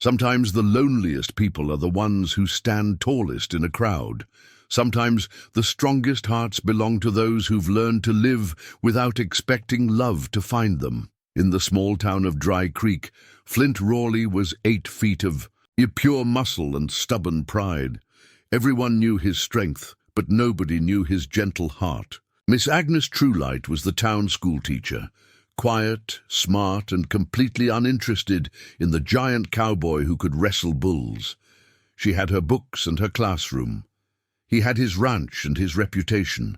Sometimes the loneliest people are the ones who stand tallest in a crowd. Sometimes the strongest hearts belong to those who've learned to live without expecting love to find them. In the small town of Dry Creek, Flint Rawley was 8 feet of pure muscle and stubborn pride. Everyone knew his strength, but nobody knew his gentle heart. Miss Agnes Truelight was the town schoolteacher, quiet, smart, and completely uninterested in the giant cowboy who could wrestle bulls. She had her books and her classroom. He had his ranch and his reputation.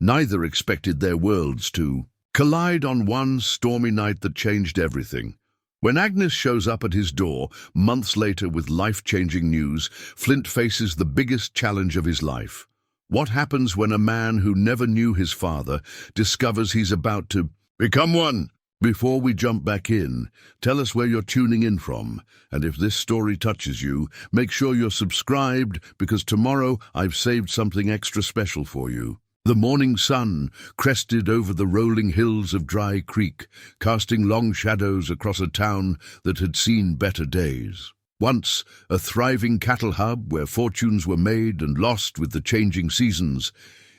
Neither expected their worlds to collide on one stormy night that changed everything. When Agnes shows up at his door months later with life-changing news, Flint faces the biggest challenge of his life. What happens when a man who never knew his father discovers he's about to become one? Before we jump back in, tell us where you're tuning in from, and if this story touches you, make sure you're subscribed, because tomorrow I've saved something extra special for you. The morning sun crested over the rolling hills of Dry Creek, casting long shadows across a town that had seen better days. Once a thriving cattle hub where fortunes were made and lost with the changing seasons,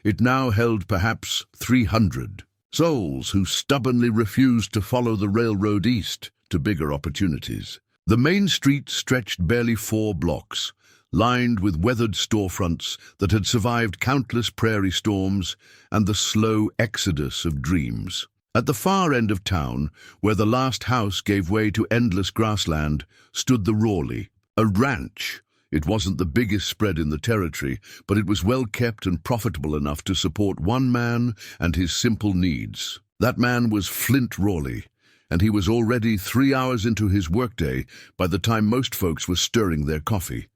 it now held perhaps 300 souls who stubbornly refused to follow the railroad east to bigger opportunities. The main street stretched barely 4 blocks, lined with weathered storefronts that had survived countless prairie storms and the slow exodus of dreams. At the far end of town, where the last house gave way to endless grassland, stood the Rawley, a ranch. It wasn't the biggest spread in the territory, but it was well kept and profitable enough to support one man and his simple needs. That man was Flint Rawley, and he was already 3 hours into his workday by the time most folks were stirring their coffee.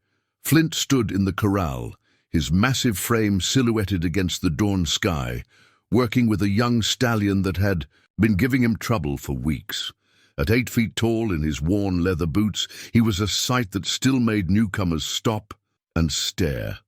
Flint stood in the corral, his massive frame silhouetted against the dawn sky, working with a young stallion that had been giving him trouble for weeks. At 8 feet tall in his worn leather boots, he was a sight that still made newcomers stop and stare.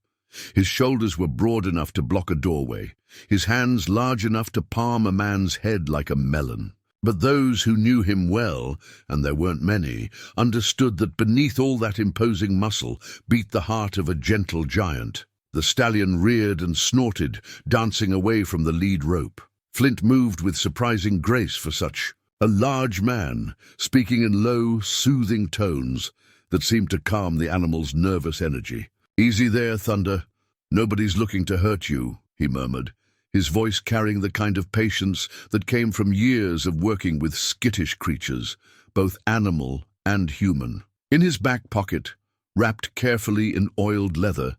His shoulders were broad enough to block a doorway, his hands large enough to palm a man's head like a melon. But those who knew him well, and there weren't many, understood that beneath all that imposing muscle beat the heart of a gentle giant. The stallion reared and snorted, dancing away from the lead rope. Flint moved with surprising grace for such a large man, speaking in low, soothing tones that seemed to calm the animal's nervous energy. "Easy there, Thunder. Nobody's looking to hurt you," he murmured, his voice carrying the kind of patience that came from years of working with skittish creatures, both animal and human. In his back pocket, wrapped carefully in oiled leather,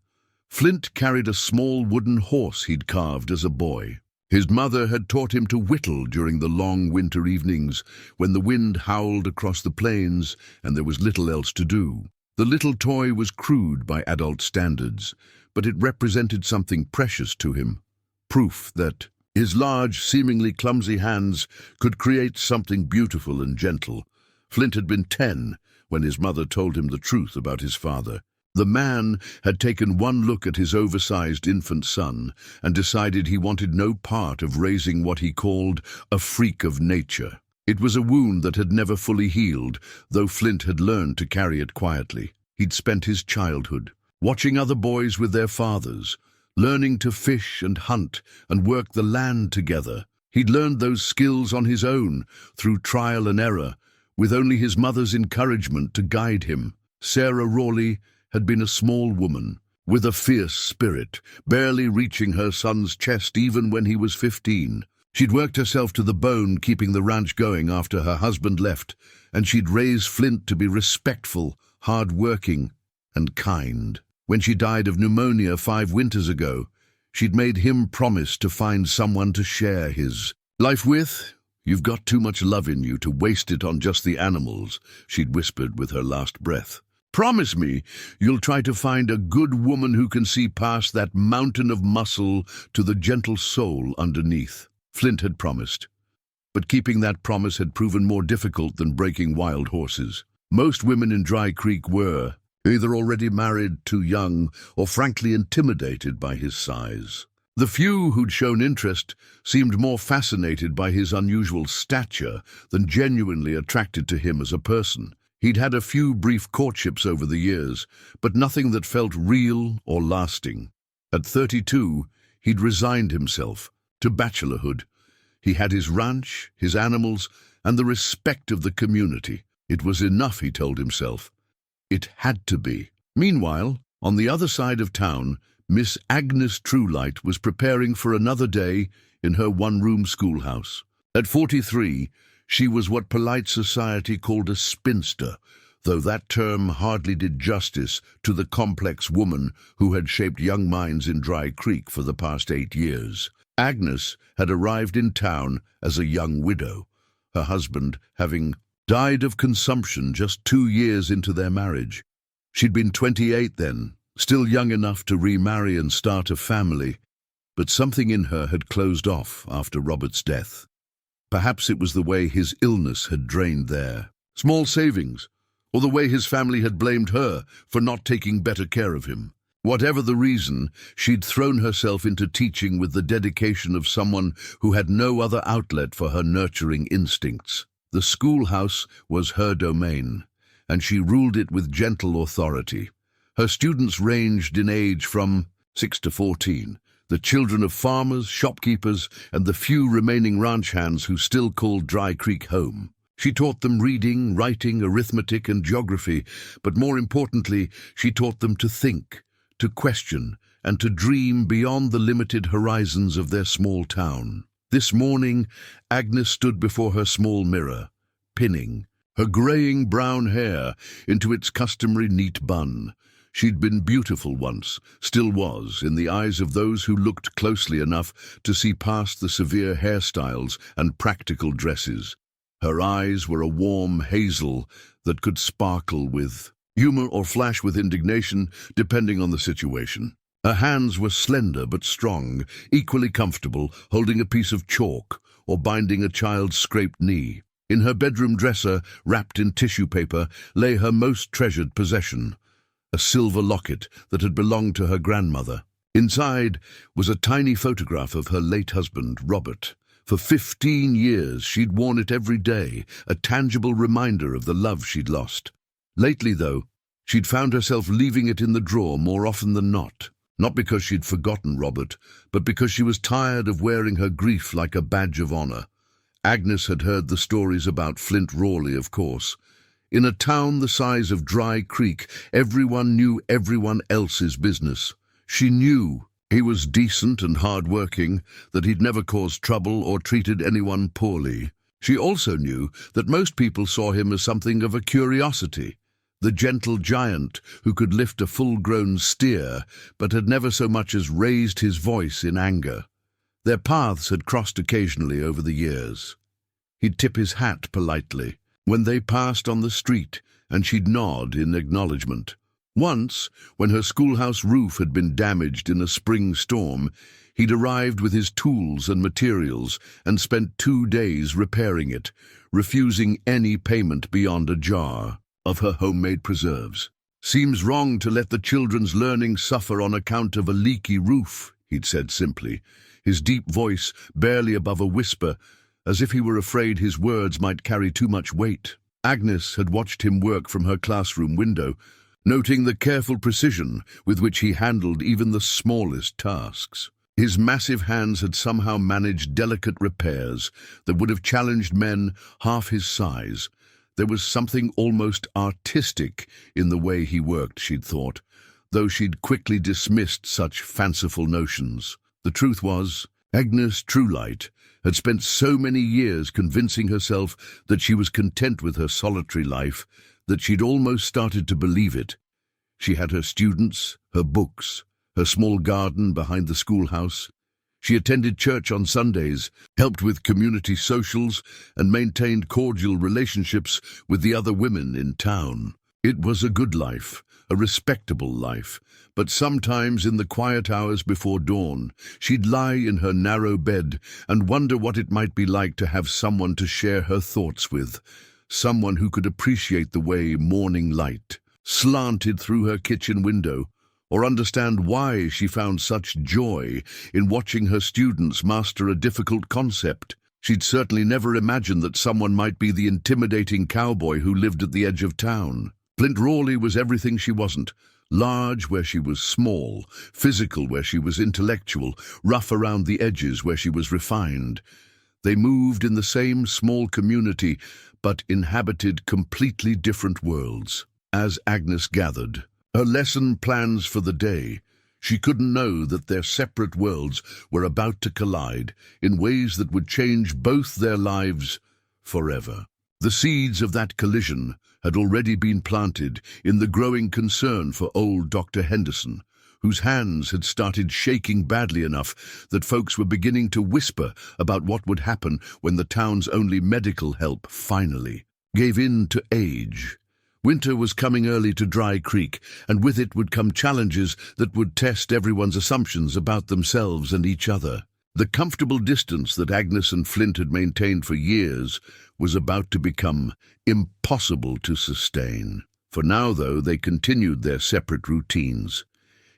Flint carried a small wooden horse he'd carved as a boy. His mother had taught him to whittle during the long winter evenings when the wind howled across the plains and there was little else to do. The little toy was crude by adult standards, but it represented something precious to him. Proof that his large, seemingly clumsy hands could create something beautiful and gentle. Flint had been 10 when his mother told him the truth about his father. The man had taken one look at his oversized infant son and decided he wanted no part of raising what he called a freak of nature. It was a wound that had never fully healed, though Flint had learned to carry it quietly. He'd spent his childhood watching other boys with their fathers, learning to fish and hunt and work the land together. He'd learned those skills on his own, through trial and error, with only his mother's encouragement to guide him. Sarah Rawley had been a small woman, with a fierce spirit, barely reaching her son's chest even when he was 15. She'd worked herself to the bone keeping the ranch going after her husband left, and she'd raised Flint to be respectful, hard-working, and kind. When she died of pneumonia 5 winters ago, she'd made him promise to find someone to share his life with. "You've got too much love in you to waste it on just the animals," she'd whispered with her last breath. "Promise me you'll try to find a good woman who can see past that mountain of muscle to the gentle soul underneath." Flint had promised, but keeping that promise had proven more difficult than breaking wild horses. Most women in Dry Creek were either already married, too young, or frankly intimidated by his size. The few who'd shown interest seemed more fascinated by his unusual stature than genuinely attracted to him as a person. He'd had a few brief courtships over the years, but nothing that felt real or lasting. At 32, he'd resigned himself to bachelorhood. He had his ranch, his animals, and the respect of the community. It was enough, he told himself. It had to be. Meanwhile, on the other side of town, Miss Agnes Truelight was preparing for another day in her one-room schoolhouse. At 43, she was what polite society called a spinster, though that term hardly did justice to the complex woman who had shaped young minds in Dry Creek for the past 8 years. Agnes had arrived in town as a young widow, her husband having died of consumption just 2 years into their marriage. She'd been 28 then, still young enough to remarry and start a family, but something in her had closed off after Robert's death. Perhaps it was the way his illness had drained their small savings, or the way his family had blamed her for not taking better care of him. Whatever the reason, she'd thrown herself into teaching with the dedication of someone who had no other outlet for her nurturing instincts. The schoolhouse was her domain, and she ruled it with gentle authority. Her students ranged in age from 6 to 14, the children of farmers, shopkeepers, and the few remaining ranch hands who still called Dry Creek home. She taught them reading, writing, arithmetic, and geography, but more importantly, she taught them to think, to question, and to dream beyond the limited horizons of their small town. This morning, Agnes stood before her small mirror, pinning her graying brown hair into its customary neat bun. She'd been beautiful once, still was, in the eyes of those who looked closely enough to see past the severe hairstyles and practical dresses. Her eyes were a warm hazel that could sparkle with humor or flash with indignation, depending on the situation. Her hands were slender but strong, equally comfortable, holding a piece of chalk or binding a child's scraped knee. In her bedroom dresser, wrapped in tissue paper, lay her most treasured possession, a silver locket that had belonged to her grandmother. Inside was a tiny photograph of her late husband, Robert. For 15 years, she'd worn it every day, a tangible reminder of the love she'd lost. Lately, though, she'd found herself leaving it in the drawer more often than not because she'd forgotten Robert, but because she was tired of wearing her grief like a badge of honor. Agnes had heard the stories about Flint Rawley, of course. In a town the size of Dry Creek, everyone knew everyone else's business. She knew he was decent and hard-working, that he'd never caused trouble or treated anyone poorly. She also knew that most people saw him as something of a curiosity, the gentle giant who could lift a full-grown steer, but had never so much as raised his voice in anger. Their paths had crossed occasionally over the years. He'd tip his hat politely when they passed on the street, and she'd nod in acknowledgement. Once, when her schoolhouse roof had been damaged in a spring storm, he'd arrived with his tools and materials and spent 2 days repairing it, refusing any payment beyond a jar of her homemade preserves. "Seems wrong to let the children's learning suffer on account of a leaky roof," he'd said simply, his deep voice barely above a whisper, as if he were afraid his words might carry too much weight. Agnes had watched him work from her classroom window, noting the careful precision with which he handled even the smallest tasks. His massive hands had somehow managed delicate repairs that would have challenged men half his size. There was something almost artistic in the way he worked, she'd thought, though she'd quickly dismissed such fanciful notions. The truth was, Agnes Truelight had spent so many years convincing herself that she was content with her solitary life that she'd almost started to believe it. She had her students, her books, her small garden behind the schoolhouse. She attended church on Sundays, helped with community socials, and maintained cordial relationships with the other women in town. It was a good life, a respectable life, but sometimes in the quiet hours before dawn, she'd lie in her narrow bed and wonder what it might be like to have someone to share her thoughts with, someone who could appreciate the way morning light slanted through her kitchen window, or understand why she found such joy in watching her students master a difficult concept. She'd certainly never imagined that someone might be the intimidating cowboy who lived at the edge of town. Flint Rawley was everything she wasn't. Large where she was small, physical where she was intellectual, rough around the edges where she was refined. They moved in the same small community, but inhabited completely different worlds. As Agnes gathered her lesson plans for the day, she couldn't know that their separate worlds were about to collide in ways that would change both their lives forever. The seeds of that collision had already been planted in the growing concern for old Dr. Henderson, whose hands had started shaking badly enough that folks were beginning to whisper about what would happen when the town's only medical help finally gave in to age. Winter was coming early to Dry Creek, and with it would come challenges that would test everyone's assumptions about themselves and each other. The comfortable distance that Agnes and Flint had maintained for years was about to become impossible to sustain. For now, though, they continued their separate routines.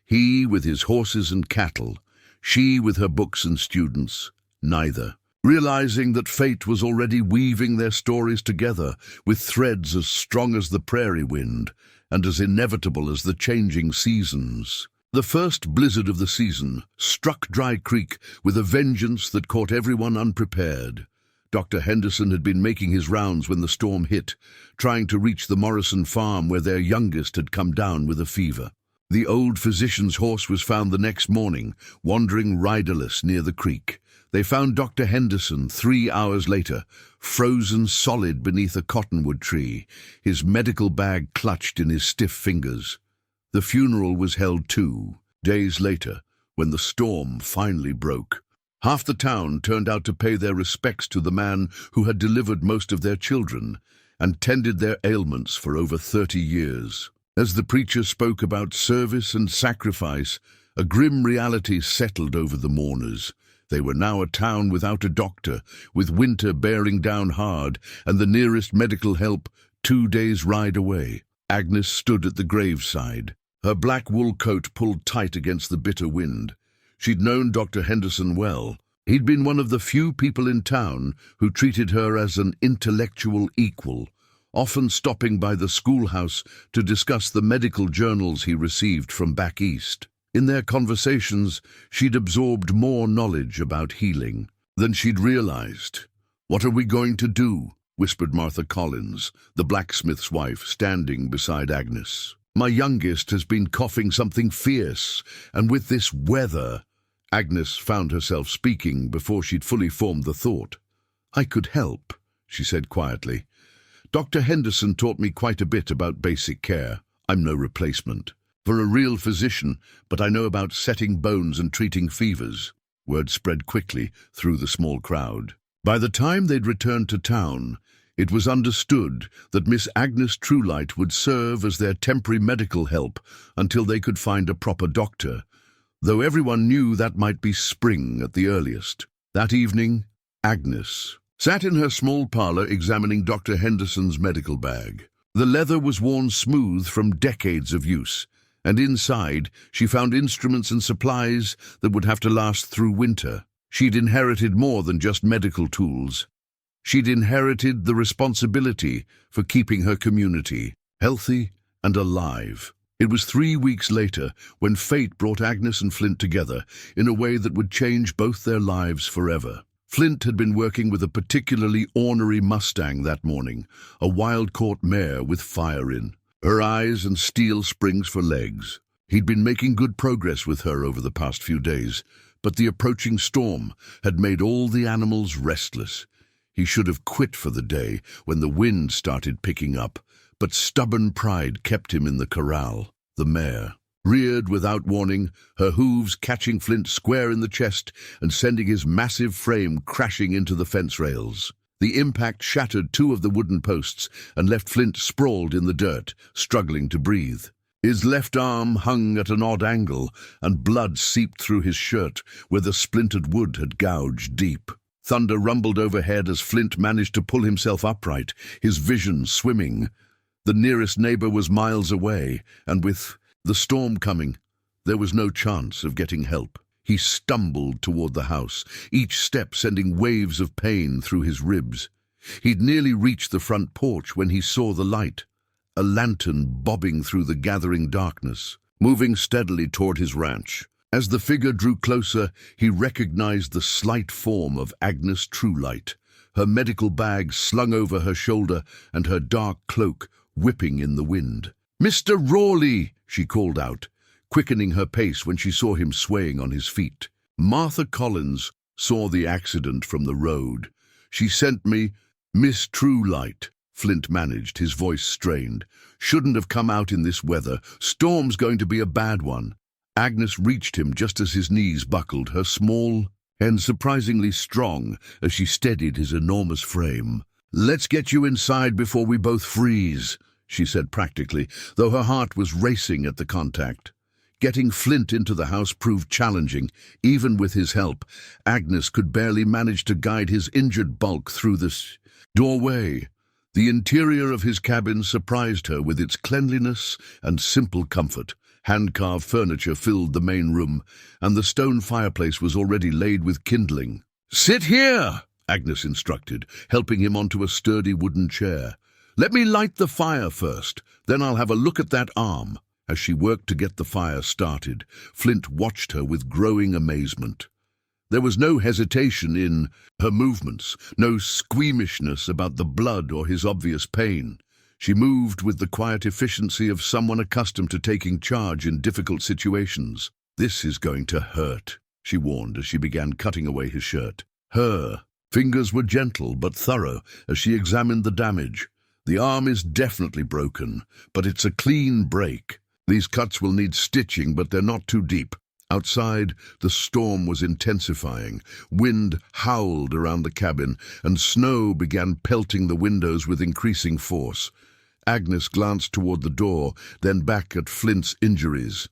He with his horses and cattle, she with her books and students, neither. Realizing that fate was already weaving their stories together with threads as strong as the prairie wind and as inevitable as the changing seasons. The first blizzard of the season struck Dry Creek with a vengeance that caught everyone unprepared. Dr. Henderson had been making his rounds when the storm hit, trying to reach the Morrison farm where their youngest had come down with a fever. The old physician's horse was found the next morning, wandering riderless near the creek. They found Dr. Henderson 3 hours later, frozen solid beneath a cottonwood tree, his medical bag clutched in his stiff fingers. The funeral was held 2 days later, when the storm finally broke. Half the town turned out to pay their respects to the man who had delivered most of their children and tended their ailments for over 30 years. As the preacher spoke about service and sacrifice, a grim reality settled over the mourners. They were now a town without a doctor, with winter bearing down hard, and the nearest medical help 2 days' ride away. Agnes stood at the graveside, her black wool coat pulled tight against the bitter wind. She'd known Dr. Henderson well. He'd been one of the few people in town who treated her as an intellectual equal, often stopping by the schoolhouse to discuss the medical journals he received from back east. In their conversations, she'd absorbed more knowledge about healing than she'd realized. "What are we going to do?" whispered Martha Collins, the blacksmith's wife, standing beside Agnes. "My youngest has been coughing something fierce, and with this weather—" Agnes found herself speaking before she'd fully formed the thought. "I could help," she said quietly. "Dr. Henderson taught me quite a bit about basic care. I'm no replacement for a real physician, but I know about setting bones and treating fevers." Word spread quickly through the small crowd. By the time they'd returned to town, it was understood that Miss Agnes Truelight would serve as their temporary medical help until they could find a proper doctor, though everyone knew that might be spring at the earliest. That evening, Agnes sat in her small parlor examining Dr. Henderson's medical bag. The leather was worn smooth from decades of use, and inside she found instruments and supplies that would have to last through winter. She'd inherited more than just medical tools. She'd inherited the responsibility for keeping her community healthy and alive. It was 3 weeks later when fate brought Agnes and Flint together in a way that would change both their lives forever. Flint had been working with a particularly ornery Mustang that morning, a wild-caught mare with fire in her eyes and steel springs for legs. He'd been making good progress with her over the past few days, but the approaching storm had made all the animals restless. He should have quit for the day when the wind started picking up, but stubborn pride kept him in the corral. The mare reared without warning, her hooves catching Flint square in the chest and sending his massive frame crashing into the fence rails. The impact shattered 2 of the wooden posts and left Flint sprawled in the dirt, struggling to breathe. His left arm hung at an odd angle, and blood seeped through his shirt where the splintered wood had gouged deep. Thunder rumbled overhead as Flint managed to pull himself upright, his vision swimming. The nearest neighbor was miles away, and with the storm coming, there was no chance of getting help. He stumbled toward the house, each step sending waves of pain through his ribs. He'd nearly reached the front porch when he saw the light, a lantern bobbing through the gathering darkness, moving steadily toward his ranch. As the figure drew closer, he recognized the slight form of Agnes Truelight, her medical bag slung over her shoulder and her dark cloak whipping in the wind. "Mr. Rawley!" she called out, quickening her pace when she saw him swaying on his feet. "Martha Collins saw the accident from the road. She sent me—" "Miss Truelight," Flint managed, his voice strained. "Shouldn't have come out in this weather. Storm's going to be a bad one." Agnes reached him just as his knees buckled, her small and surprisingly strong as she steadied his enormous frame. "Let's get you inside before we both freeze," she said practically, though her heart was racing at the contact. Getting Flint into the house proved challenging. Even with his help, Agnes could barely manage to guide his injured bulk through this doorway. The interior of his cabin surprised her with its cleanliness and simple comfort. Hand-carved furniture filled the main room, and the stone fireplace was already laid with kindling. "Sit here," Agnes instructed, helping him onto a sturdy wooden chair. "Let me light the fire first, then I'll have a look at that arm." As she worked to get the fire started, Flint watched her with growing amazement. There was no hesitation in her movements, no squeamishness about the blood or his obvious pain. She moved with the quiet efficiency of someone accustomed to taking charge in difficult situations. "This is going to hurt," she warned as she began cutting away his shirt. Her fingers were gentle but thorough as she examined the damage. "The arm is definitely broken, but it's a clean break. These cuts will need stitching, but they're not too deep." Outside, the storm was intensifying. Wind howled around the cabin, and snow began pelting the windows with increasing force. Agnes glanced toward the door, then back at Flint's injuries.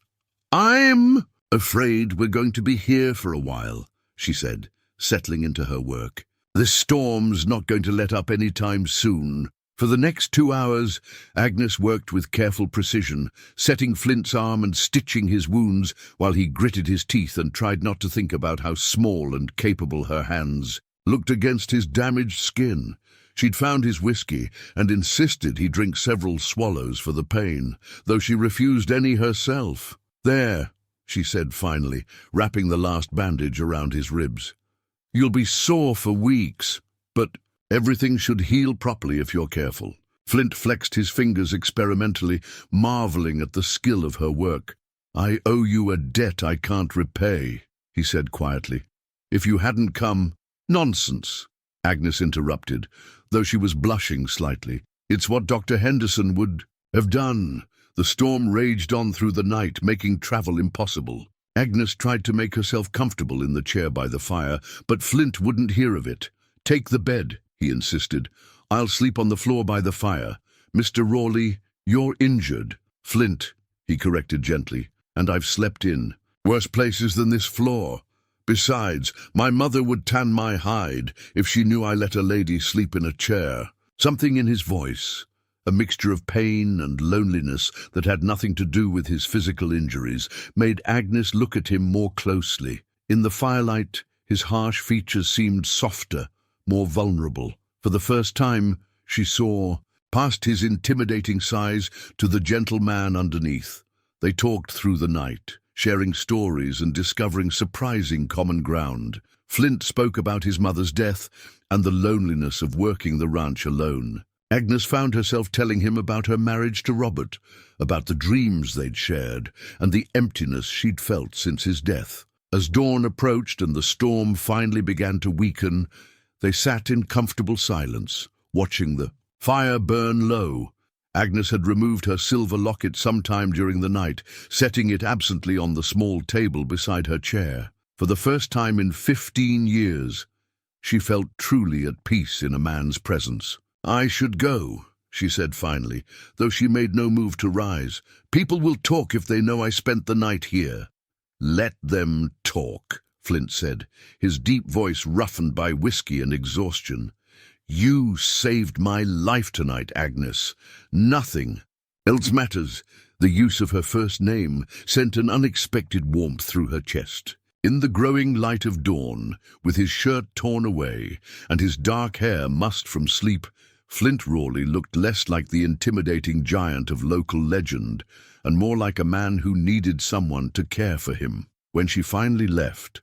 "I'm afraid we're going to be here for a while," she said, settling into her work. "This storm's not going to let up any time soon." For the next 2 hours, Agnes worked with careful precision, setting Flint's arm and stitching his wounds while he gritted his teeth and tried not to think about how small and capable her hands looked against his damaged skin. She'd found his whiskey and insisted he drink several swallows for the pain, though she refused any herself. "There," she said finally, wrapping the last bandage around his ribs. "You'll be sore for weeks, but everything should heal properly if you're careful." Flint flexed his fingers experimentally, marveling at the skill of her work. "I owe you a debt I can't repay," he said quietly. "If you hadn't come—" "Nonsense," Agnes interrupted, though she was blushing slightly. "It's what Dr. Henderson would have done." The storm raged on through the night, making travel impossible. Agnes tried to make herself comfortable in the chair by the fire, but Flint wouldn't hear of it. "Take the bed," he insisted. "I'll sleep on the floor by the fire. Mr. Rawley, you're injured." "Flint," he corrected gently, "and I've slept in worse places than this floor. Besides, my mother would tan my hide if she knew I let a lady sleep in a chair." Something in his voice, a mixture of pain and loneliness that had nothing to do with his physical injuries, made Agnes look at him more closely. In the firelight, his harsh features seemed softer, more vulnerable. For the first time, she saw, past his intimidating size, to the gentle man underneath. They talked through the night, sharing stories and discovering surprising common ground. Flint spoke about his mother's death and the loneliness of working the ranch alone. Agnes found herself telling him about her marriage to Robert, about the dreams they'd shared, and the emptiness she'd felt since his death. As dawn approached and the storm finally began to weaken, they sat in comfortable silence, watching the fire burn low. Agnes had removed her silver locket sometime during the night, setting it absently on the small table beside her chair. For the first time in 15 years, she felt truly at peace in a man's presence. "I should go," she said finally, though she made no move to rise. "People will talk if they know I spent the night here." "Let them talk," Flint said, his deep voice roughened by whiskey and exhaustion. "You saved my life tonight, Agnes. Nothing else matters." The use of her first name sent an unexpected warmth through her chest. In the growing light of dawn, with his shirt torn away and his dark hair mussed from sleep, Flint Rawley looked less like the intimidating giant of local legend and more like a man who needed someone to care for him. When she finally left,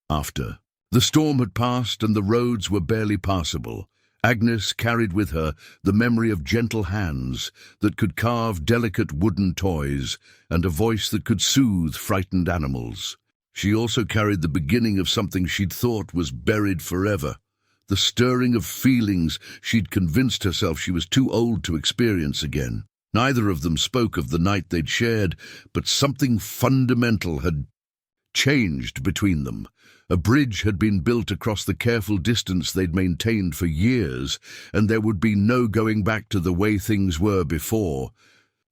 after the storm had passed and the roads were barely passable, Agnes carried with her the memory of gentle hands that could carve delicate wooden toys and a voice that could soothe frightened animals. She also carried the beginning of something she'd thought was buried forever, the stirring of feelings she'd convinced herself she was too old to experience again. Neither of them spoke of the night they'd shared, but something fundamental had changed between them. A bridge had been built across the careful distance they'd maintained for years, and there would be no going back to the way things were before.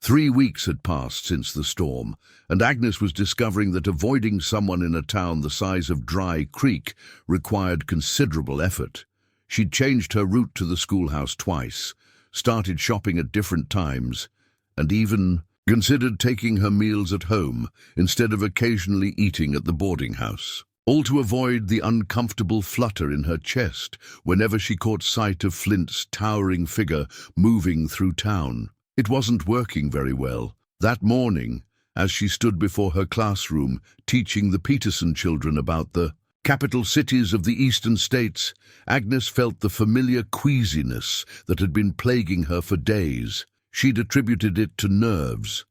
3 weeks had passed since the storm, and Agnes was discovering that avoiding someone in a town the size of Dry Creek required considerable effort. She'd changed her route to the schoolhouse twice, started shopping at different times, and even considered taking her meals at home instead of occasionally eating at the boarding house, all to avoid the uncomfortable flutter in her chest whenever she caught sight of Flint's towering figure moving through town. It wasn't working very well. That morning, as she stood before her classroom teaching the Peterson children about the capital cities of the eastern states, Agnes felt the familiar queasiness that had been plaguing her for days. She'd attributed it to nerves.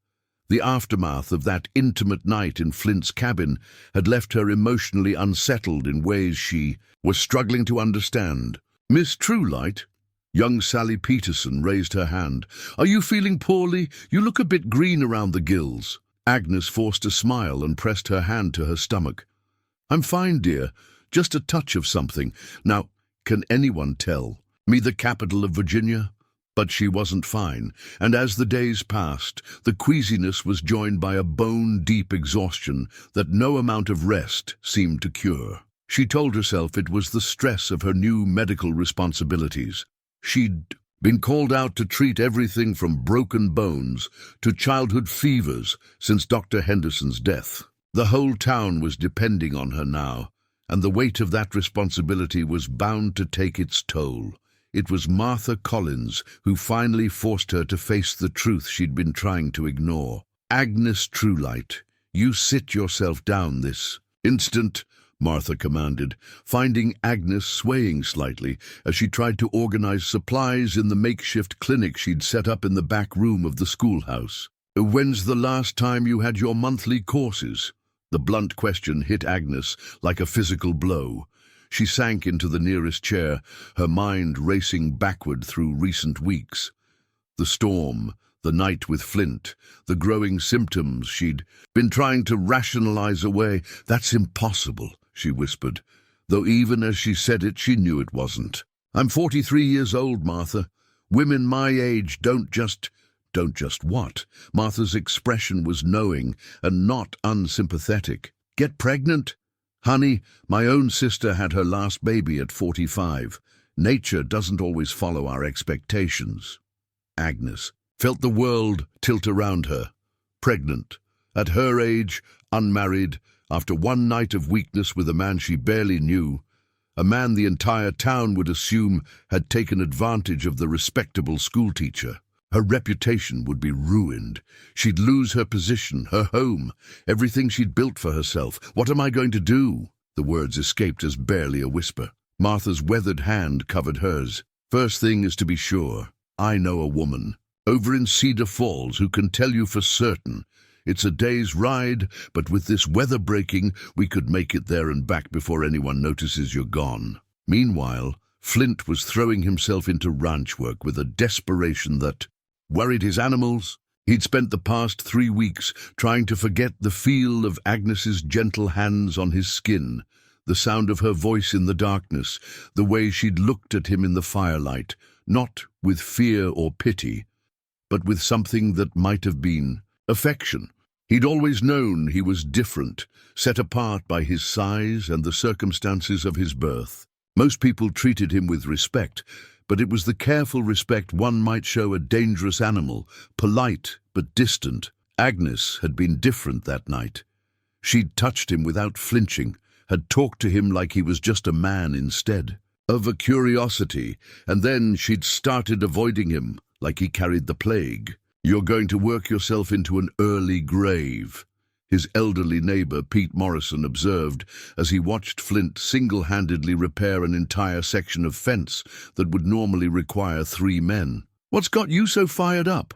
The aftermath of that intimate night in Flint's cabin had left her emotionally unsettled in ways she was struggling to understand. "Miss Truelight?" Young Sally Peterson raised her hand. "Are you feeling poorly? You look a bit green around the gills." Agnes forced a smile and pressed her hand to her stomach. "I'm fine, dear. Just a touch of something. Now, can anyone tell me the capital of Virginia?" But she wasn't fine, and as the days passed, the queasiness was joined by a bone-deep exhaustion that no amount of rest seemed to cure. She told herself it was the stress of her new medical responsibilities. She'd been called out to treat everything from broken bones to childhood fevers since Dr. Henderson's death. The whole town was depending on her now, and the weight of that responsibility was bound to take its toll. It was Martha Collins who finally forced her to face the truth she'd been trying to ignore. "Agnes Truelight, you sit yourself down this instant," Martha commanded, finding Agnes swaying slightly as she tried to organize supplies in the makeshift clinic she'd set up in the back room of the schoolhouse. "When's the last time you had your monthly courses?" The blunt question hit Agnes like a physical blow. She sank into the nearest chair, her mind racing backward through recent weeks. The storm, the night with Flint, the growing symptoms she'd been trying to rationalize away. "That's impossible," she whispered, though even as she said it, she knew it wasn't. "I'm 43 years old, Martha. Women my age don't just what?" Martha's expression was knowing and not unsympathetic. "Get pregnant? Honey, my own sister had her last baby at 45. Nature doesn't always follow our expectations." Agnes felt the world tilt around her. Pregnant, at her age, unmarried, after one night of weakness with a man she barely knew, a man the entire town would assume had taken advantage of the respectable schoolteacher. Her reputation would be ruined. She'd lose her position, her home, everything she'd built for herself. "What am I going to do?" The words escaped as barely a whisper. Martha's weathered hand covered hers. "First thing is to be sure. I know a woman over in Cedar Falls who can tell you for certain. It's a day's ride, but with this weather breaking, we could make it there and back before anyone notices you're gone." Meanwhile, Flint was throwing himself into ranch work with a desperation that worried his animals. He'd spent the past 3 weeks trying to forget the feel of Agnes's gentle hands on his skin, the sound of her voice in the darkness, the way she'd looked at him in the firelight, not with fear or pity, but with something that might have been affection. He'd always known he was different, set apart by his size and the circumstances of his birth. Most people treated him with respect, but it was the careful respect one might show a dangerous animal, polite but distant. Agnes had been different that night. She'd touched him without flinching, had talked to him like he was just a man instead of a curiosity, and then she'd started avoiding him like he carried the plague. "You're going to work yourself into an early grave," his elderly neighbor Pete Morrison observed as he watched Flint single-handedly repair an entire section of fence that would normally require 3 men. "What's got you so fired up?"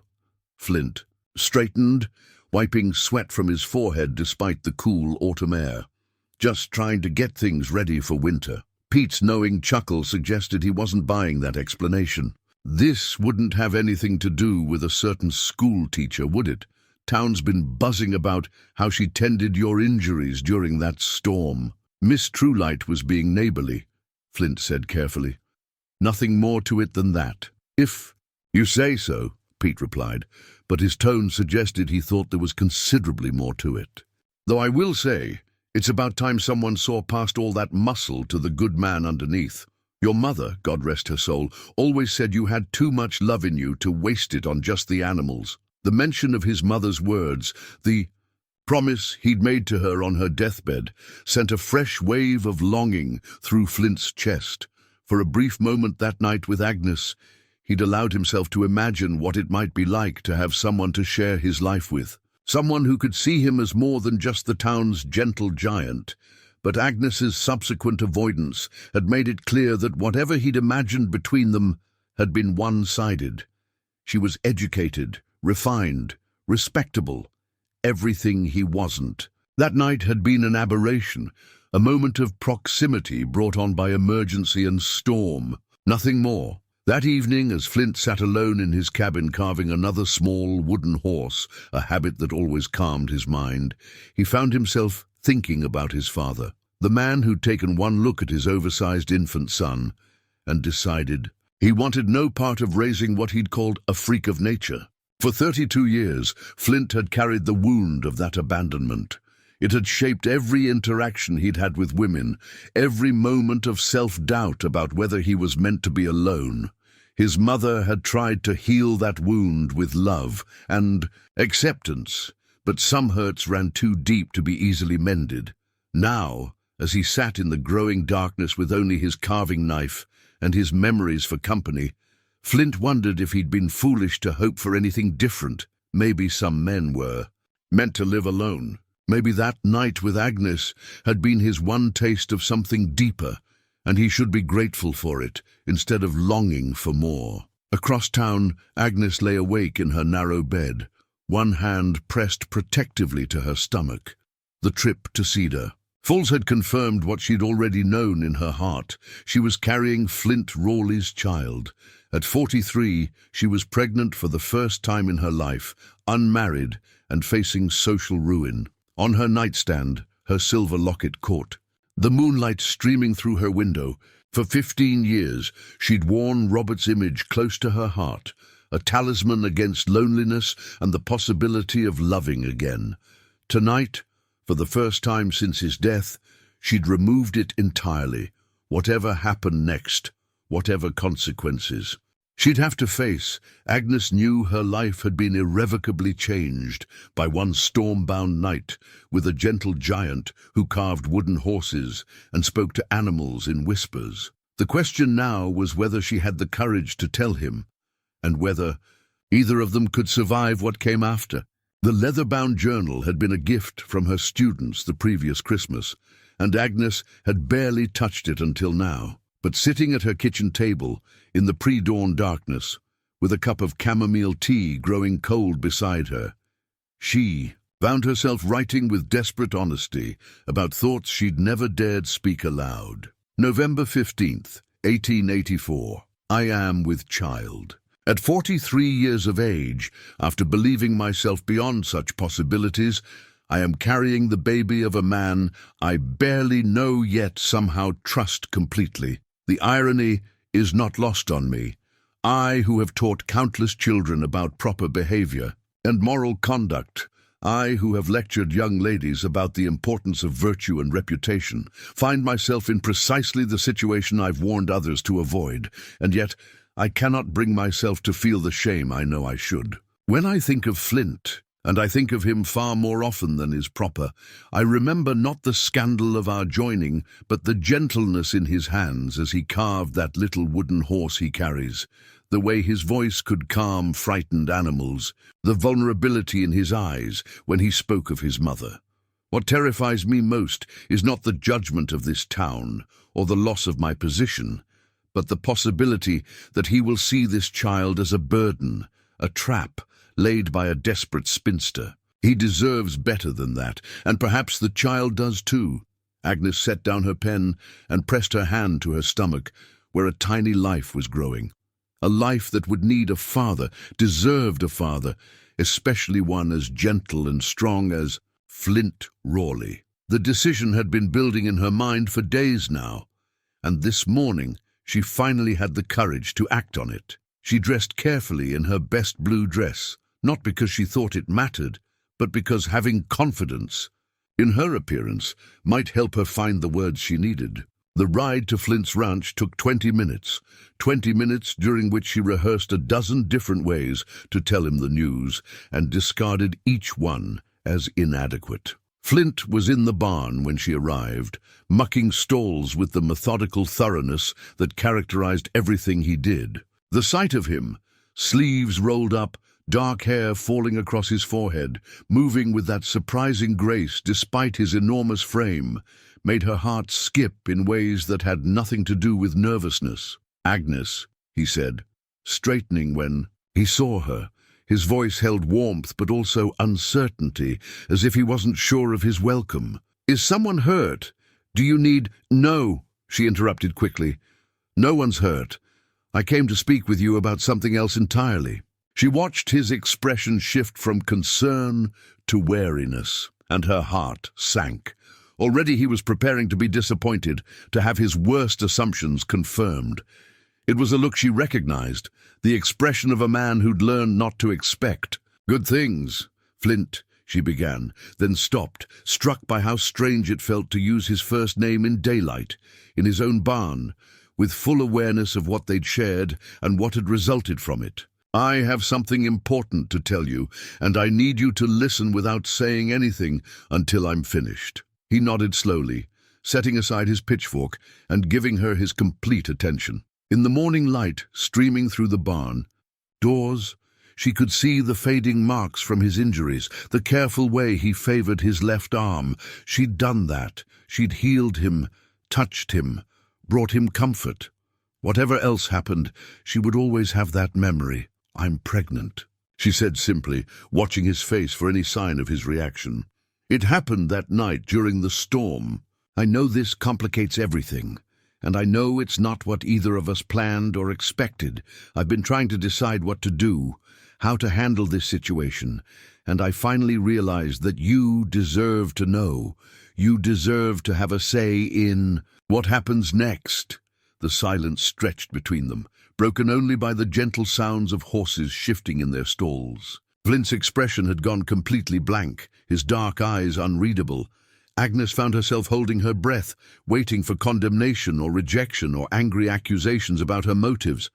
Flint straightened, wiping sweat from his forehead despite the cool autumn air. "Just trying to get things ready for winter." Pete's knowing chuckle suggested he wasn't buying that explanation. "This wouldn't have anything to do with a certain schoolteacher, would it? Town's been buzzing about how she tended your injuries during that storm." "Miss Truelight was being neighborly," Flint said carefully. "Nothing more to it than that." "If you say so," Pete replied, but his tone suggested he thought there was considerably more to it. "Though I will say, it's about time someone saw past all that muscle to the good man underneath. Your mother, God rest her soul, always said you had too much love in you to waste it on just the animals." The mention of his mother's words, the promise he'd made to her on her deathbed, sent a fresh wave of longing through Flint's chest. For a brief moment that night with Agnes, he'd allowed himself to imagine what it might be like to have someone to share his life with. Someone who could see him as more than just the town's gentle giant. But Agnes's subsequent avoidance had made it clear that whatever he'd imagined between them had been one-sided. She was educated, refined, respectable, everything he wasn't. That night had been an aberration, a moment of proximity brought on by emergency and storm, nothing more. That evening, as Flint sat alone in his cabin carving another small wooden horse, a habit that always calmed his mind, he found himself thinking about his father, the man who'd taken one look at his oversized infant son and decided he wanted no part of raising what he'd called a freak of nature. For 32 years, Flint had carried the wound of that abandonment. It had shaped every interaction he'd had with women, every moment of self-doubt about whether he was meant to be alone. His mother had tried to heal that wound with love and acceptance, but some hurts ran too deep to be easily mended. Now, as he sat in the growing darkness with only his carving knife and his memories for company, Flint wondered if he'd been foolish to hope for anything different. Maybe some men were meant to live alone. Maybe that night with Agnes had been his one taste of something deeper, and he should be grateful for it, instead of longing for more. Across town, Agnes lay awake in her narrow bed, one hand pressed protectively to her stomach. The trip to Cedar Falls had confirmed what she'd already known in her heart. She was carrying Flint Rawley's child. At 43, she was pregnant for the first time in her life, unmarried and facing social ruin. On her nightstand, her silver locket caught, the moonlight streaming through her window. For 15 years, she'd worn Robert's image close to her heart, a talisman against loneliness and the possibility of loving again. Tonight, for the first time since his death, she'd removed it entirely. Whatever happened next, whatever consequences she'd have to face, Agnes knew her life had been irrevocably changed by one storm-bound night with a gentle giant who carved wooden horses and spoke to animals in whispers. The question now was whether she had the courage to tell him, and whether either of them could survive what came after. The leather-bound journal had been a gift from her students the previous Christmas, and Agnes had barely touched it until now. But sitting at her kitchen table, in the pre-dawn darkness, with a cup of chamomile tea growing cold beside her, she found herself writing with desperate honesty about thoughts she'd never dared speak aloud. November 15th, 1884. I am with child. At 43 years of age, after believing myself beyond such possibilities, I am carrying the baby of a man I barely know yet somehow trust completely. The irony is not lost on me. I, who have taught countless children about proper behavior and moral conduct, I, who have lectured young ladies about the importance of virtue and reputation, find myself in precisely the situation I've warned others to avoid, and yet I cannot bring myself to feel the shame I know I should. When I think of Flint, and I think of him far more often than is proper. I remember not the scandal of our joining, but the gentleness in his hands as he carved that little wooden horse he carries, the way his voice could calm frightened animals, the vulnerability in his eyes when he spoke of his mother. What terrifies me most is not the judgment of this town or the loss of my position, but the possibility that he will see this child as a burden, a trap, laid by a desperate spinster. He deserves better than that, and perhaps the child does too. Agnes set down her pen and pressed her hand to her stomach, where a tiny life was growing. A life that would need a father, deserved a father, especially one as gentle and strong as Flint Rawley. The decision had been building in her mind for days now, and this morning she finally had the courage to act on it. She dressed carefully in her best blue dress, not because she thought it mattered, but because having confidence in her appearance might help her find the words she needed. The ride to Flint's ranch took 20 minutes during which she rehearsed a dozen different ways to tell him the news and discarded each one as inadequate. Flint was in the barn when she arrived, mucking stalls with the methodical thoroughness that characterized everything he did. The sight of him, sleeves rolled up, dark hair falling across his forehead, moving with that surprising grace despite his enormous frame, made her heart skip in ways that had nothing to do with nervousness. "Agnes," he said, straightening when he saw her. His voice held warmth but also uncertainty, as if he wasn't sure of his welcome. "Is someone hurt? Do you need—" "No," she interrupted quickly. "No one's hurt. I came to speak with you about something else entirely." She watched his expression shift from concern to wariness, and her heart sank. Already he was preparing to be disappointed, to have his worst assumptions confirmed. It was a look she recognized, the expression of a man who'd learned not to expect. "Good things, Flint," she began, then stopped, struck by how strange it felt to use his first name in daylight, in his own barn, with full awareness of what they'd shared and what had resulted from it. "I have something important to tell you, and I need you to listen without saying anything until I'm finished." He nodded slowly, setting aside his pitchfork and giving her his complete attention. In the morning light streaming through the barn doors, she could see the fading marks from his injuries, the careful way he favored his left arm. She'd done that. She'd healed him, touched him, brought him comfort. Whatever else happened, she would always have that memory. "I'm pregnant," she said simply, watching his face for any sign of his reaction. "It happened that night during the storm. I know this complicates everything, and I know it's not what either of us planned or expected. I've been trying to decide what to do, how to handle this situation, and I finally realized that you deserve to know. You deserve to have a say in what happens next." The silence stretched between them, broken only by the gentle sounds of horses shifting in their stalls. Flint's expression had gone completely blank, his dark eyes unreadable. Agnes found herself holding her breath, waiting for condemnation or rejection or angry accusations about her motives.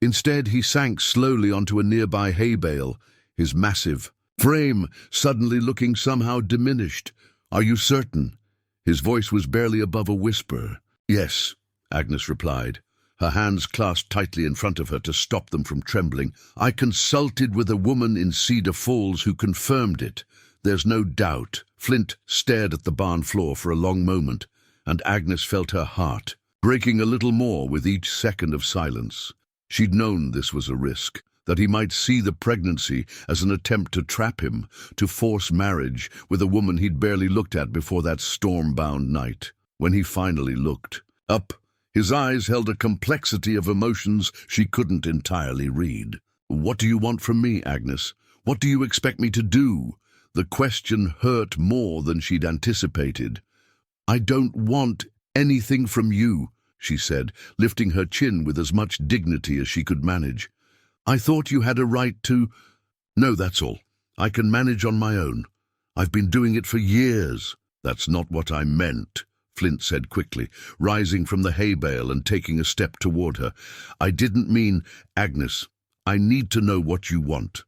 Instead, he sank slowly onto a nearby hay bale, his massive frame suddenly looking somehow diminished. "Are you certain?" His voice was barely above a whisper. "Yes," Agnes replied, her hands clasped tightly in front of her to stop them from trembling. "I consulted with a woman in Cedar Falls who confirmed it. There's no doubt." Flint stared at the barn floor for a long moment, and Agnes felt her heart breaking a little more with each second of silence. She'd known this was a risk, that he might see the pregnancy as an attempt to trap him, to force marriage with a woman he'd barely looked at before that storm-bound night. When he finally looked up, his eyes held a complexity of emotions she couldn't entirely read. "What do you want from me, Agnes? What do you expect me to do?" The question hurt more than she'd anticipated. "I don't want anything from you," she said, lifting her chin with as much dignity as she could manage. "I thought you had a right to—" "No, that's all. I can manage on my own. I've been doing it for years." "That's not what I meant," Flint said quickly, rising from the hay bale and taking a step toward her. "I didn't mean—" "Agnes, I need to know what you want.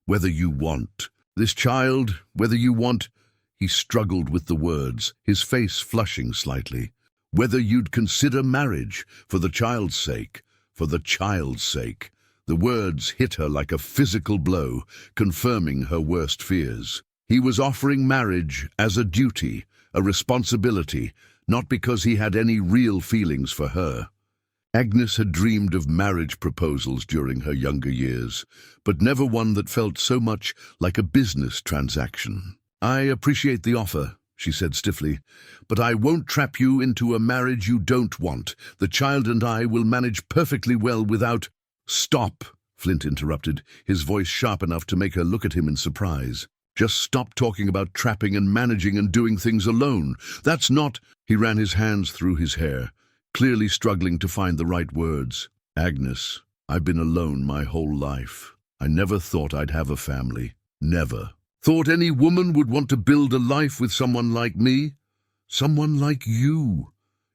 Whether you want This child, whether you want—" He struggled with the words, his face flushing slightly. "Whether you'd consider marriage, for the child's sake, for the child's sake." The words hit her like a physical blow, confirming her worst fears. He was offering marriage as a duty, a responsibility, not because he had any real feelings for her. Agnes had dreamed of marriage proposals during her younger years, but never one that felt so much like a business transaction. "I appreciate the offer," she said stiffly, "but I won't trap you into a marriage you don't want. The child and I will manage perfectly well without—" "Stop," Flint interrupted, his voice sharp enough to make her look at him in surprise. "Just stop talking about trapping and managing and doing things alone. That's not—" He ran his hands through his hair, clearly struggling to find the right words. "Agnes, I've been alone my whole life. I never thought I'd have a family. Never. Thought any woman would want to build a life with someone like me? Someone like you.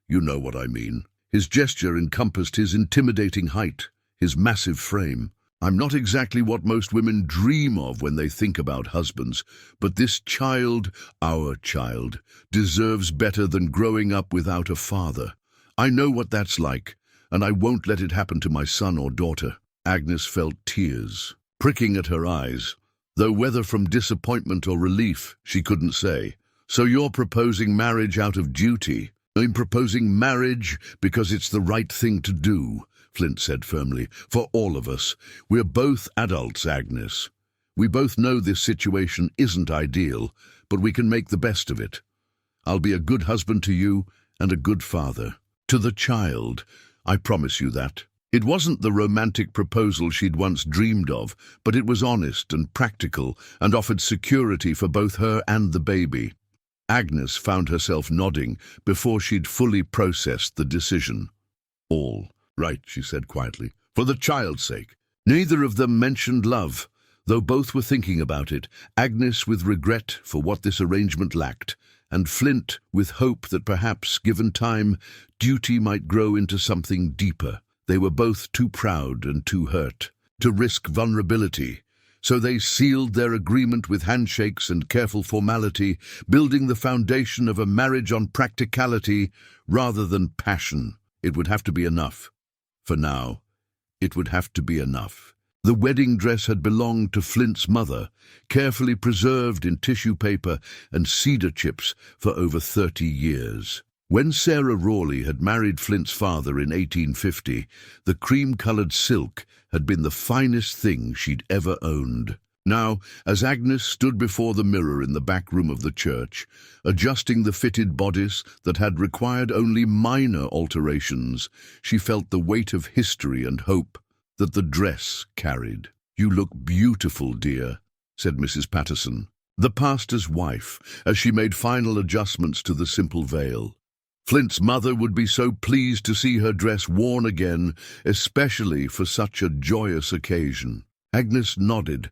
You know what I mean." His gesture encompassed his intimidating height, his massive frame. "I'm not exactly what most women dream of when they think about husbands, but this child, our child, deserves better than growing up without a father. I know what that's like, and I won't let it happen to my son or daughter." Agnes felt tears pricking at her eyes, though whether from disappointment or relief, she couldn't say. "So you're proposing marriage out of duty?" "I'm proposing marriage because it's the right thing to do," Flint said firmly, "for all of us. We're both adults, Agnes. We both know this situation isn't ideal, but we can make the best of it. I'll be a good husband to you and a good father. To the child, I promise you that." It wasn't the romantic proposal she'd once dreamed of, but it was honest and practical and offered security for both her and the baby. Agnes found herself nodding before she'd fully processed the decision. "All right," she said quietly, "for the child's sake." Neither of them mentioned love, though both were thinking about it, Agnes with regret for what this arrangement lacked, and Flint with hope that perhaps, given time, duty might grow into something deeper. They were both too proud and too hurt to risk vulnerability, so they sealed their agreement with handshakes and careful formality, building the foundation of a marriage on practicality rather than passion. It would have to be enough. For now, it would have to be enough. The wedding dress had belonged to Flint's mother, carefully preserved in tissue paper and cedar chips for over 30 years. When Sarah Rawley had married Flint's father in 1850, the cream-colored silk had been the finest thing she'd ever owned. Now, as Agnes stood before the mirror in the back room of the church, adjusting the fitted bodice that had required only minor alterations, she felt the weight of history and hope that the dress carried. "You look beautiful, dear," said Mrs. Patterson, the pastor's wife, as she made final adjustments to the simple veil. Flint's mother would be so pleased to see her dress worn again, especially for such a joyous occasion. Agnes nodded,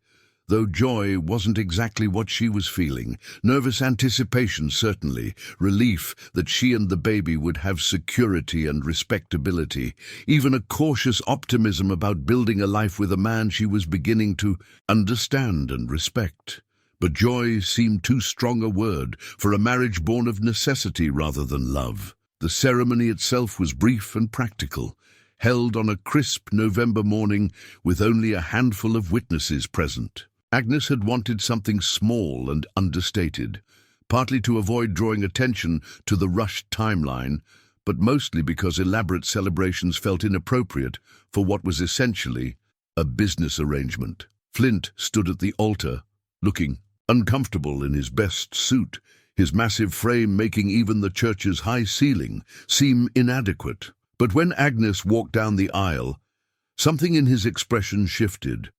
though joy wasn't exactly what she was feeling. Nervous anticipation, certainly. Relief that she and the baby would have security and respectability. Even a cautious optimism about building a life with a man she was beginning to understand and respect. But joy seemed too strong a word for a marriage born of necessity rather than love. The ceremony itself was brief and practical, held on a crisp November morning with only a handful of witnesses present. Agnes had wanted something small and understated, partly to avoid drawing attention to the rushed timeline, but mostly because elaborate celebrations felt inappropriate for what was essentially a business arrangement. Flint stood at the altar, looking uncomfortable in his best suit, his massive frame making even the church's high ceiling seem inadequate. But when Agnes walked down the aisle, something in his expression shifted.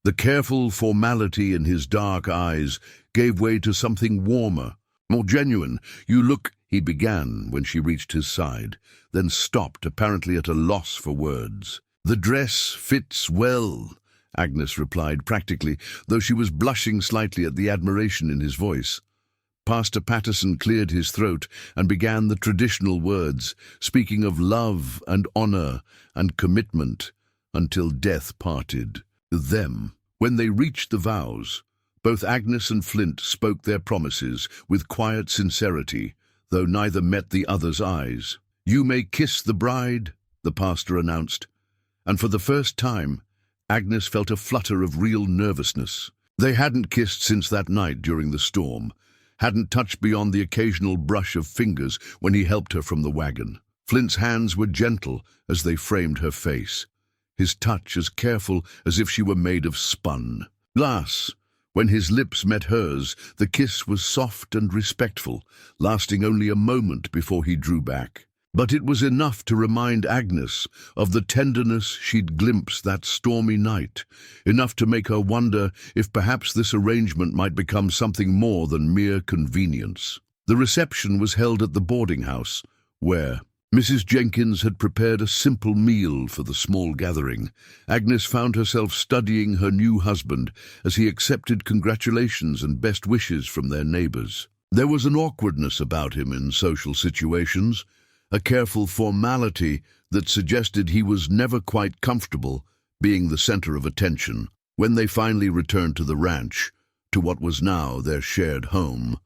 The careful formality in his dark eyes gave way to something warmer, more genuine. "You look," he began when she reached his side, then stopped, apparently at a loss for words. "The dress fits well," Agnes replied practically, though she was blushing slightly at the admiration in his voice. Pastor Patterson cleared his throat and began the traditional words, speaking of love and honor and commitment until death parted them. When they reached the vows, Both Agnes and Flint spoke their promises with quiet sincerity, though neither met the other's eyes. "You may kiss the bride," the pastor announced, and for the first time, Agnes felt a flutter of real nervousness. They hadn't kissed since that night during the storm, hadn't touched beyond the occasional brush of fingers when he helped her from the wagon. Flint's hands were gentle as they framed her face, his touch as careful as if she were made of spun glass. When his lips met hers, the kiss was soft and respectful, lasting only a moment before he drew back. But it was enough to remind Agnes of the tenderness she'd glimpsed that stormy night, enough to make her wonder if perhaps this arrangement might become something more than mere convenience. The reception was held at the boarding house, where Mrs. Jenkins had prepared a simple meal for the small gathering. Agnes found herself studying her new husband as he accepted congratulations and best wishes from their neighbors. There was an awkwardness about him in social situations, a careful formality that suggested he was never quite comfortable being the center of attention. When they finally returned to the ranch, to what was now their shared home,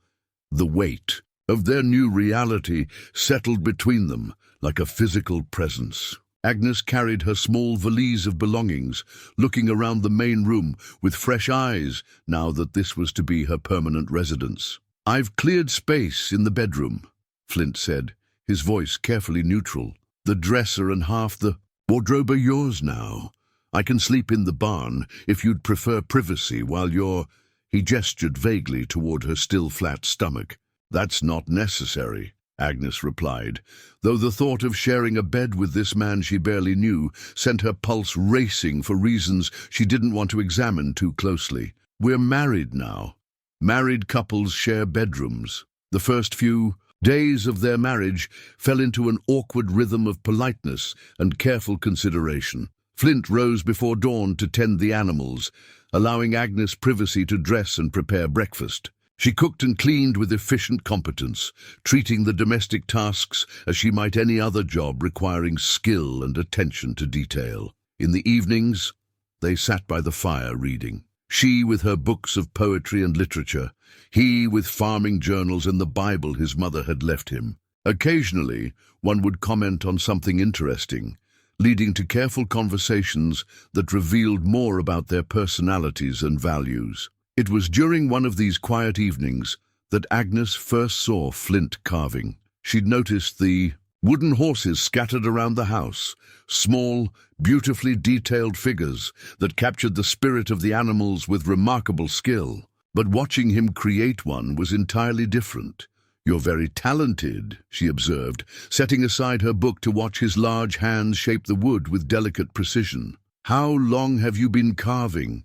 the weight of their new reality settled between them like a physical presence. Agnes carried her small valise of belongings, looking around the main room with fresh eyes now that this was to be her permanent residence. "I've cleared space in the bedroom," Flint said, his voice carefully neutral. "The dresser and half the wardrobe are yours now. I can sleep in the barn if you'd prefer privacy while you're—" He gestured vaguely toward her still flat stomach. "That's not necessary," Agnes replied, though the thought of sharing a bed with this man she barely knew sent her pulse racing for reasons she didn't want to examine too closely. "We're married now. Married couples share bedrooms." The first few days of their marriage fell into an awkward rhythm of politeness and careful consideration. Flint rose before dawn to tend the animals, allowing Agnes privacy to dress and prepare breakfast. She cooked and cleaned with efficient competence, treating the domestic tasks as she might any other job requiring skill and attention to detail. In the evenings, they sat by the fire reading. She with her books of poetry and literature, he with farming journals and the Bible his mother had left him. Occasionally, one would comment on something interesting, leading to careful conversations that revealed more about their personalities and values. It was during one of these quiet evenings that Agnes first saw Flint carving. She'd noticed the wooden horses scattered around the house, small, beautifully detailed figures that captured the spirit of the animals with remarkable skill. But watching him create one was entirely different. "You're very talented," she observed, setting aside her book to watch his large hands shape the wood with delicate precision. "How long have you been carving?"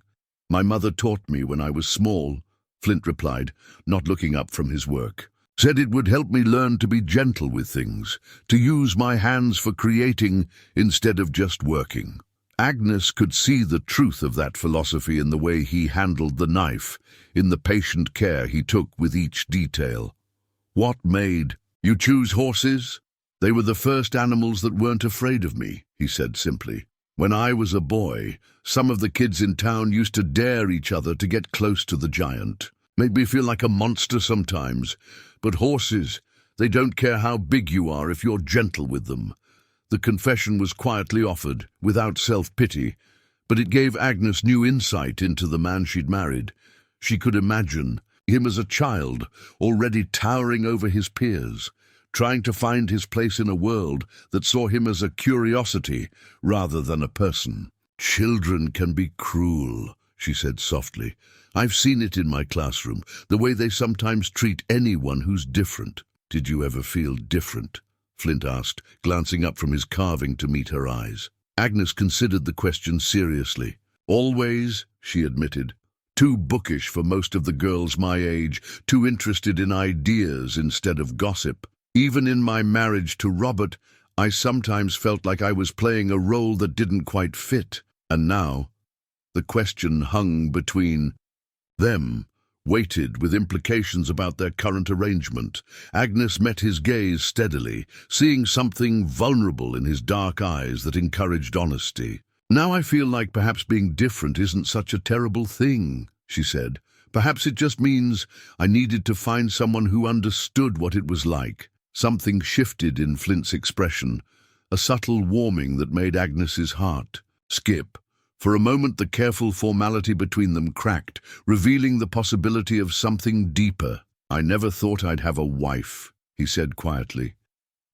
"My mother taught me when I was small," Flint replied, not looking up from his work. "Said it would help me learn to be gentle with things, to use my hands for creating instead of just working." Agnes could see the truth of that philosophy in the way he handled the knife, in the patient care he took with each detail. "What made you choose horses?" "They were the first animals that weren't afraid of me," he said simply. "When I was a boy, some of the kids in town used to dare each other to get close to the giant. Made me feel like a monster sometimes. But horses, they don't care how big you are if you're gentle with them." The confession was quietly offered, without self-pity, but it gave Agnes new insight into the man she'd married. She could imagine him as a child, already towering over his peers, trying to find his place in a world that saw him as a curiosity rather than a person. "Children can be cruel," she said softly. "I've seen it in my classroom, the way they sometimes treat anyone who's different." "Did you ever feel different?" Flint asked, glancing up from his carving to meet her eyes. Agnes considered the question seriously. "Always," she admitted. "Too bookish for most of the girls my age, too interested in ideas instead of gossip. Even in my marriage to Robert, I sometimes felt like I was playing a role that didn't quite fit. And now, the question hung between them, weighted with implications about their current arrangement. Agnes met his gaze steadily, seeing something vulnerable in his dark eyes that encouraged honesty. "Now I feel like perhaps being different isn't such a terrible thing," she said. Perhaps it just means I needed to find someone who understood what it was like. Something shifted in Flint's expression, a subtle warming that made Agnes's heart skip. For a moment the careful formality between them cracked, revealing the possibility of something deeper. "I never thought I'd have a wife," he said quietly,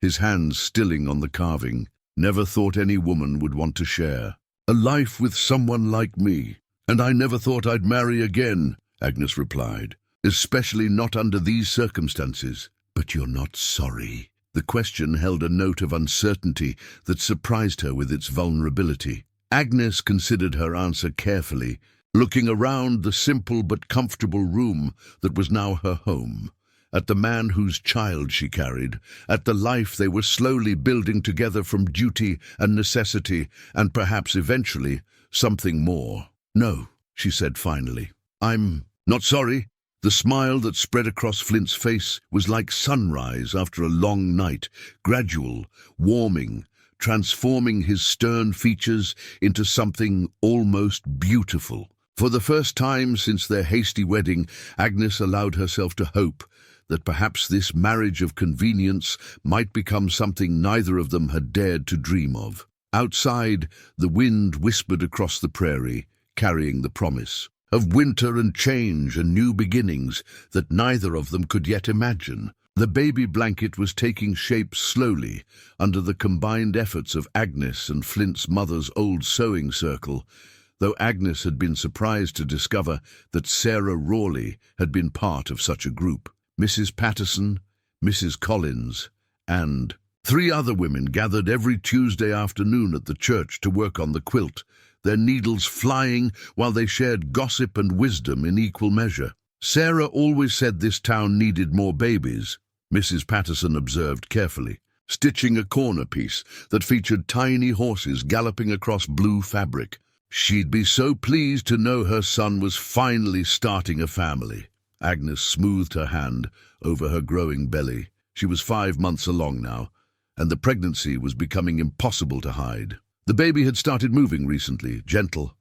his hands stilling on the carving. "Never thought any woman would want to share a life with someone like me. And I never thought I'd marry again," Agnes replied, "especially not under these circumstances." "But you're not sorry?" The question held a note of uncertainty that surprised her with its vulnerability. Agnes considered her answer carefully, looking around the simple but comfortable room that was now her home, at the man whose child she carried, at the life they were slowly building together from duty and necessity, and perhaps eventually something more. "No," she said finally. "I'm not sorry." The smile that spread across Flint's face was like sunrise after a long night, gradual, warming, transforming his stern features into something almost beautiful. For the first time since their hasty wedding, Agnes allowed herself to hope that perhaps this marriage of convenience might become something neither of them had dared to dream of. Outside, the wind whispered across the prairie, carrying the promise of winter and change and new beginnings that neither of them could yet imagine. The baby blanket was taking shape slowly under the combined efforts of Agnes and Flint's mother's old sewing circle, though Agnes had been surprised to discover that Sarah Rawley had been part of such a group. Mrs. Patterson, Mrs. Collins, and 3 other women gathered every Tuesday afternoon at the church to work on the quilt, their needles flying while they shared gossip and wisdom in equal measure. "Sarah always said this town needed more babies," Mrs. Patterson observed carefully, stitching a corner piece that featured tiny horses galloping across blue fabric. "She'd be so pleased to know her son was finally starting a family." Agnes smoothed her hand over her growing belly. She was 5 months along now, and the pregnancy was becoming impossible to hide. The baby had started moving recently, gentle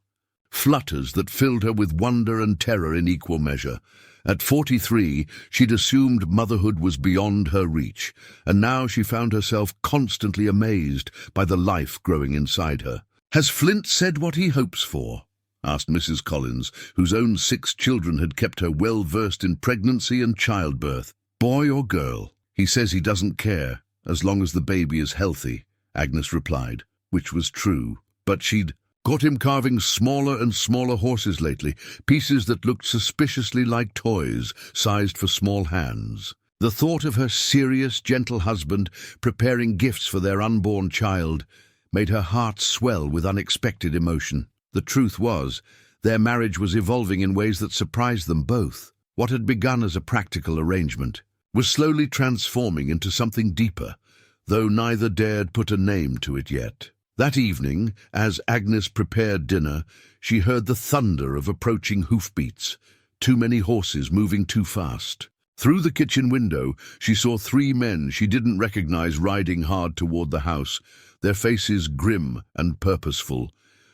flutters that filled her with wonder and terror in equal measure. At 43, she'd assumed motherhood was beyond her reach, and now she found herself constantly amazed by the life growing inside her. "Has Flint said what he hopes for?" asked Mrs. Collins, whose own 6 children had kept her well versed in pregnancy and childbirth. "Boy or girl? He says he doesn't care, as long as the baby is healthy," Agnes replied, which was true, but she'd caught him carving smaller and smaller horses lately, pieces that looked suspiciously like toys, sized for small hands. The thought of her serious, gentle husband preparing gifts for their unborn child made her heart swell with unexpected emotion. The truth was, their marriage was evolving in ways that surprised them both. What had begun as a practical arrangement was slowly transforming into something deeper, though neither dared put a name to it yet. That evening, as Agnes prepared dinner, she heard the thunder of approaching hoofbeats, too many horses moving too fast. Through the kitchen window, she saw 3 men she didn't recognize riding hard toward the house, their faces grim and purposeful.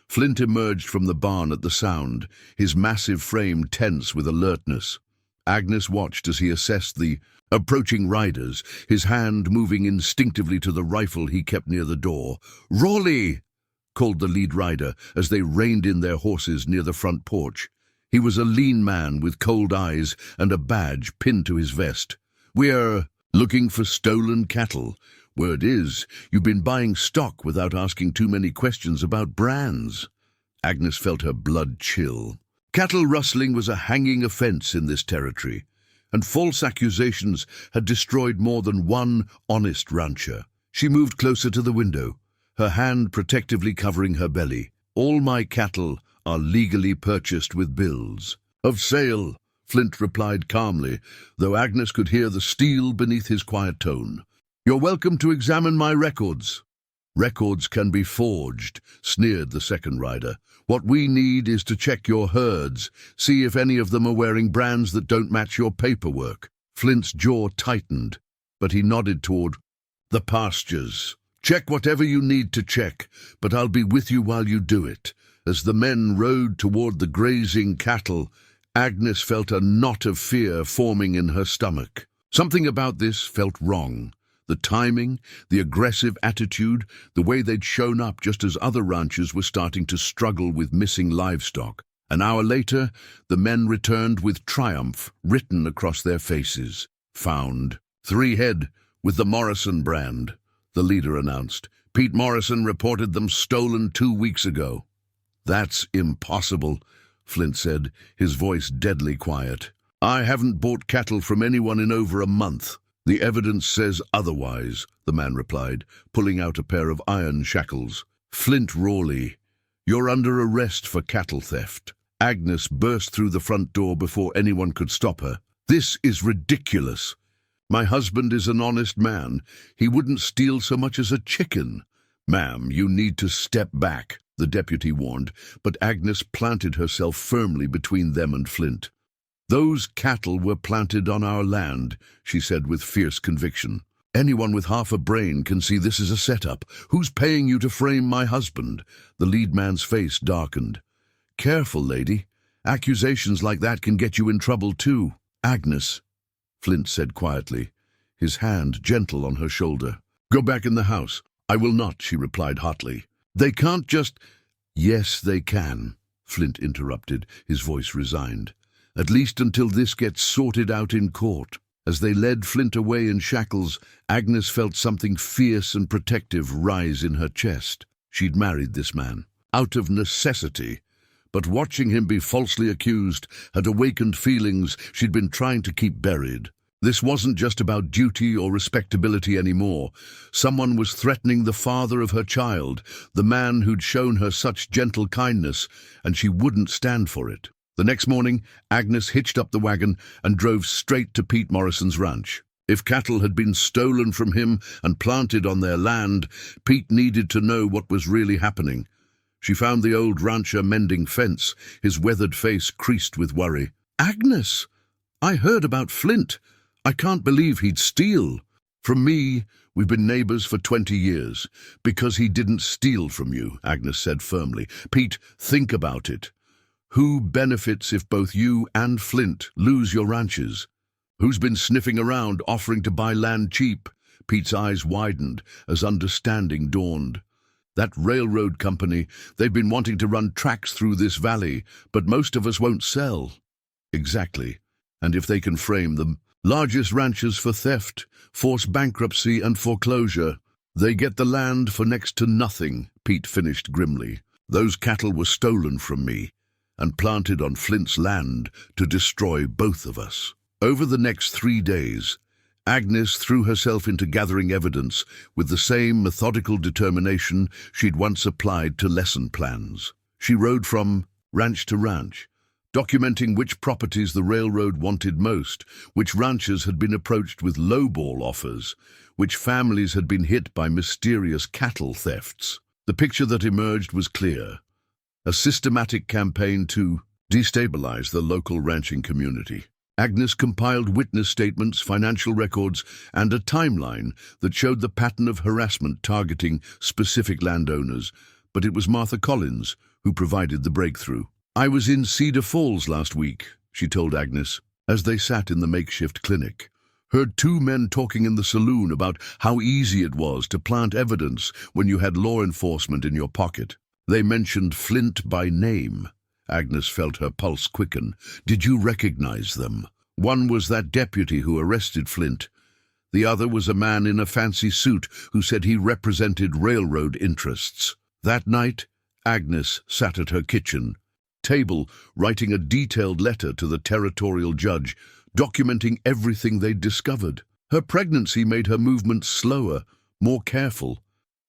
Flint emerged from the barn at the sound, his massive frame tense with alertness. Agnes watched as he assessed the approaching riders, his hand moving instinctively to the rifle he kept near the door. "Rawley!" called the lead rider as they reined in their horses near the front porch. He was a lean man with cold eyes and a badge pinned to his vest. "We're looking for stolen cattle. Word is, you've been buying stock without asking too many questions about brands." Agnes felt her blood chill. Cattle rustling was a hanging offense in this territory, and false accusations had destroyed more than one honest rancher. She moved closer to the window, her hand protectively covering her belly. "All my cattle are legally purchased with bills of sale," Flint replied calmly, though Agnes could hear the steel beneath his quiet tone. "You're welcome to examine my records." "Records can be forged," sneered the second rider. "What we need is to check your herds, see if any of them are wearing brands that don't match your paperwork." Flint's jaw tightened, but he nodded toward the pastures. "Check whatever you need to check, but I'll be with you while you do it." As the men rode toward the grazing cattle, Agnes felt a knot of fear forming in her stomach. Something about this felt wrong. The timing, the aggressive attitude, the way they'd shown up just as other ranchers were starting to struggle with missing livestock. An hour later, the men returned with triumph written across their faces. Found. 3 head with the Morrison brand, the leader announced. Pete Morrison reported them stolen 2 weeks ago. That's impossible, Flint said, his voice deadly quiet. I haven't bought cattle from anyone in over a month. The evidence says otherwise, the man replied, pulling out a pair of iron shackles. Flint Rawley, you're under arrest for cattle theft. Agnes burst through the front door before anyone could stop her. This is ridiculous. My husband is an honest man. He wouldn't steal so much as a chicken. Ma'am, you need to step back, the deputy warned, but Agnes planted herself firmly between them and Flint. Those cattle were planted on our land, she said with fierce conviction. Anyone with half a brain can see this is a setup. Who's paying you to frame my husband? The lead man's face darkened. Careful, lady. Accusations like that can get you in trouble too. Agnes, Flint said quietly, his hand gentle on her shoulder. Go back in the house. I will not, she replied hotly. They can't just... Yes, they can, Flint interrupted, his voice resigned. At least until this gets sorted out in court. As they led Flint away in shackles, Agnes felt something fierce and protective rise in her chest. She'd married this man, out of necessity, but watching him be falsely accused had awakened feelings she'd been trying to keep buried. This wasn't just about duty or respectability anymore. Someone was threatening the father of her child, the man who'd shown her such gentle kindness, and she wouldn't stand for it. The next morning, Agnes hitched up the wagon and drove straight to Pete Morrison's ranch. If cattle had been stolen from him and planted on their land, Pete needed to know what was really happening. She found the old rancher mending fence, his weathered face creased with worry. Agnes, I heard about Flint. I can't believe he'd steal. From me, we've been neighbors for 20 years. Because he didn't steal from you, Agnes said firmly. Pete, think about it. Who benefits if both you and Flint lose your ranches? Who's been sniffing around offering to buy land cheap? Pete's eyes widened as understanding dawned. That railroad company, they've been wanting to run tracks through this valley, but most of us won't sell. Exactly. And if they can frame them, largest ranchers for theft, force bankruptcy and foreclosure, they get the land for next to nothing, Pete finished grimly. Those cattle were stolen from me and planted on Flint's land to destroy both of us. Over the next 3 days, Agnes threw herself into gathering evidence with the same methodical determination she'd once applied to lesson plans. She rode from ranch to ranch, documenting which properties the railroad wanted most, which ranchers had been approached with lowball offers, which families had been hit by mysterious cattle thefts. The picture that emerged was clear: a systematic campaign to destabilize the local ranching community. Agnes compiled witness statements, financial records, and a timeline that showed the pattern of harassment targeting specific landowners, but it was Martha Collins who provided the breakthrough. I was in Cedar Falls last week, she told Agnes, as they sat in the makeshift clinic. Heard 2 men talking in the saloon about how easy it was to plant evidence when you had law enforcement in your pocket. They mentioned Flint by name. Agnes felt her pulse quicken. Did you recognize them? One was that deputy who arrested Flint. The other was a man in a fancy suit who said he represented railroad interests. That night, Agnes sat at her kitchen table writing a detailed letter to the territorial judge, documenting everything they'd discovered. Her pregnancy made her movements slower, more careful,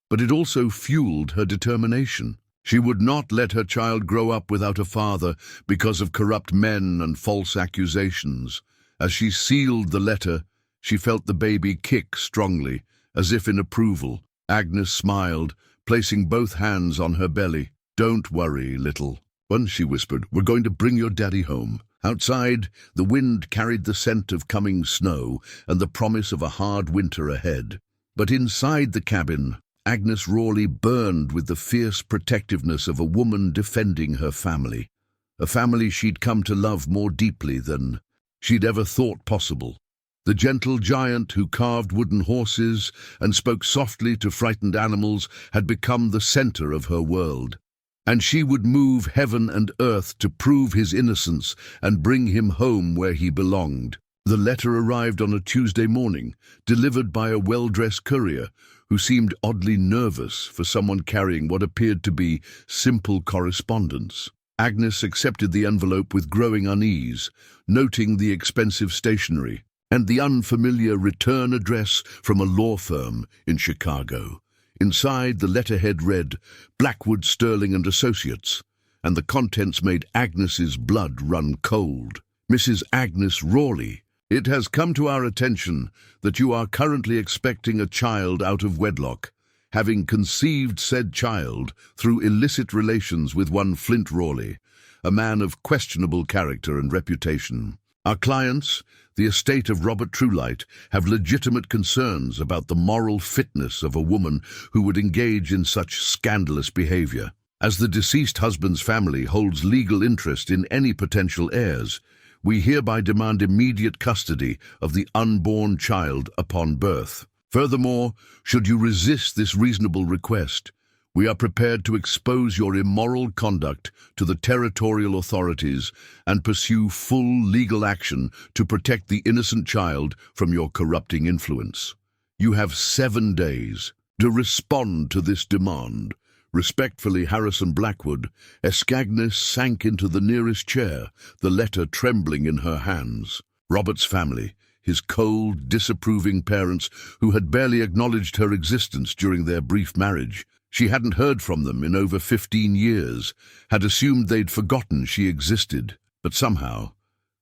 but it also fueled her determination. She would not let her child grow up without a father because of corrupt men and false accusations. As she sealed the letter, she felt the baby kick strongly, as if in approval. Agnes smiled, placing both hands on her belly. Don't worry, little one, she whispered. We're going to bring your daddy home. Outside, the wind carried the scent of coming snow and the promise of a hard winter ahead. But inside the cabin, Agnes Rawley burned with the fierce protectiveness of a woman defending her family. a family she'd come to love more deeply than she'd ever thought possible. The gentle giant who carved wooden horses and spoke softly to frightened animals had become the center of her world, and she would move heaven and earth to prove his innocence and bring him home where he belonged. The letter arrived on a Tuesday morning, delivered by a well-dressed courier who seemed oddly nervous for someone carrying what appeared to be simple correspondence. Agnes accepted the envelope with growing unease, noting the expensive stationery and the unfamiliar return address from a law firm in Chicago. Inside, the letterhead read, "Blackwood, Sterling and Associates," and the contents made Agnes's blood run cold. "Mrs. Agnes Rawley, it has come to our attention that you are currently expecting a child out of wedlock, having conceived said child through illicit relations with one Flint Rawley, a man of questionable character and reputation. Our clients, the estate of Robert Truelight, have legitimate concerns about the moral fitness of a woman who would engage in such scandalous behavior. As the deceased husband's family holds legal interest in any potential heirs, we hereby demand immediate custody of the unborn child upon birth. Furthermore, should you resist this reasonable request, we are prepared to expose your immoral conduct to the territorial authorities and pursue full legal action to protect the innocent child from your corrupting influence. You have 7 days to respond to this demand. Respectfully, Harrison Blackwood." Agnes sank into the nearest chair, the letter trembling in her hands. Robert's family, his cold, disapproving parents who had barely acknowledged her existence during their brief marriage. She hadn't heard from them in over 15 years, had assumed they'd forgotten she existed, but somehow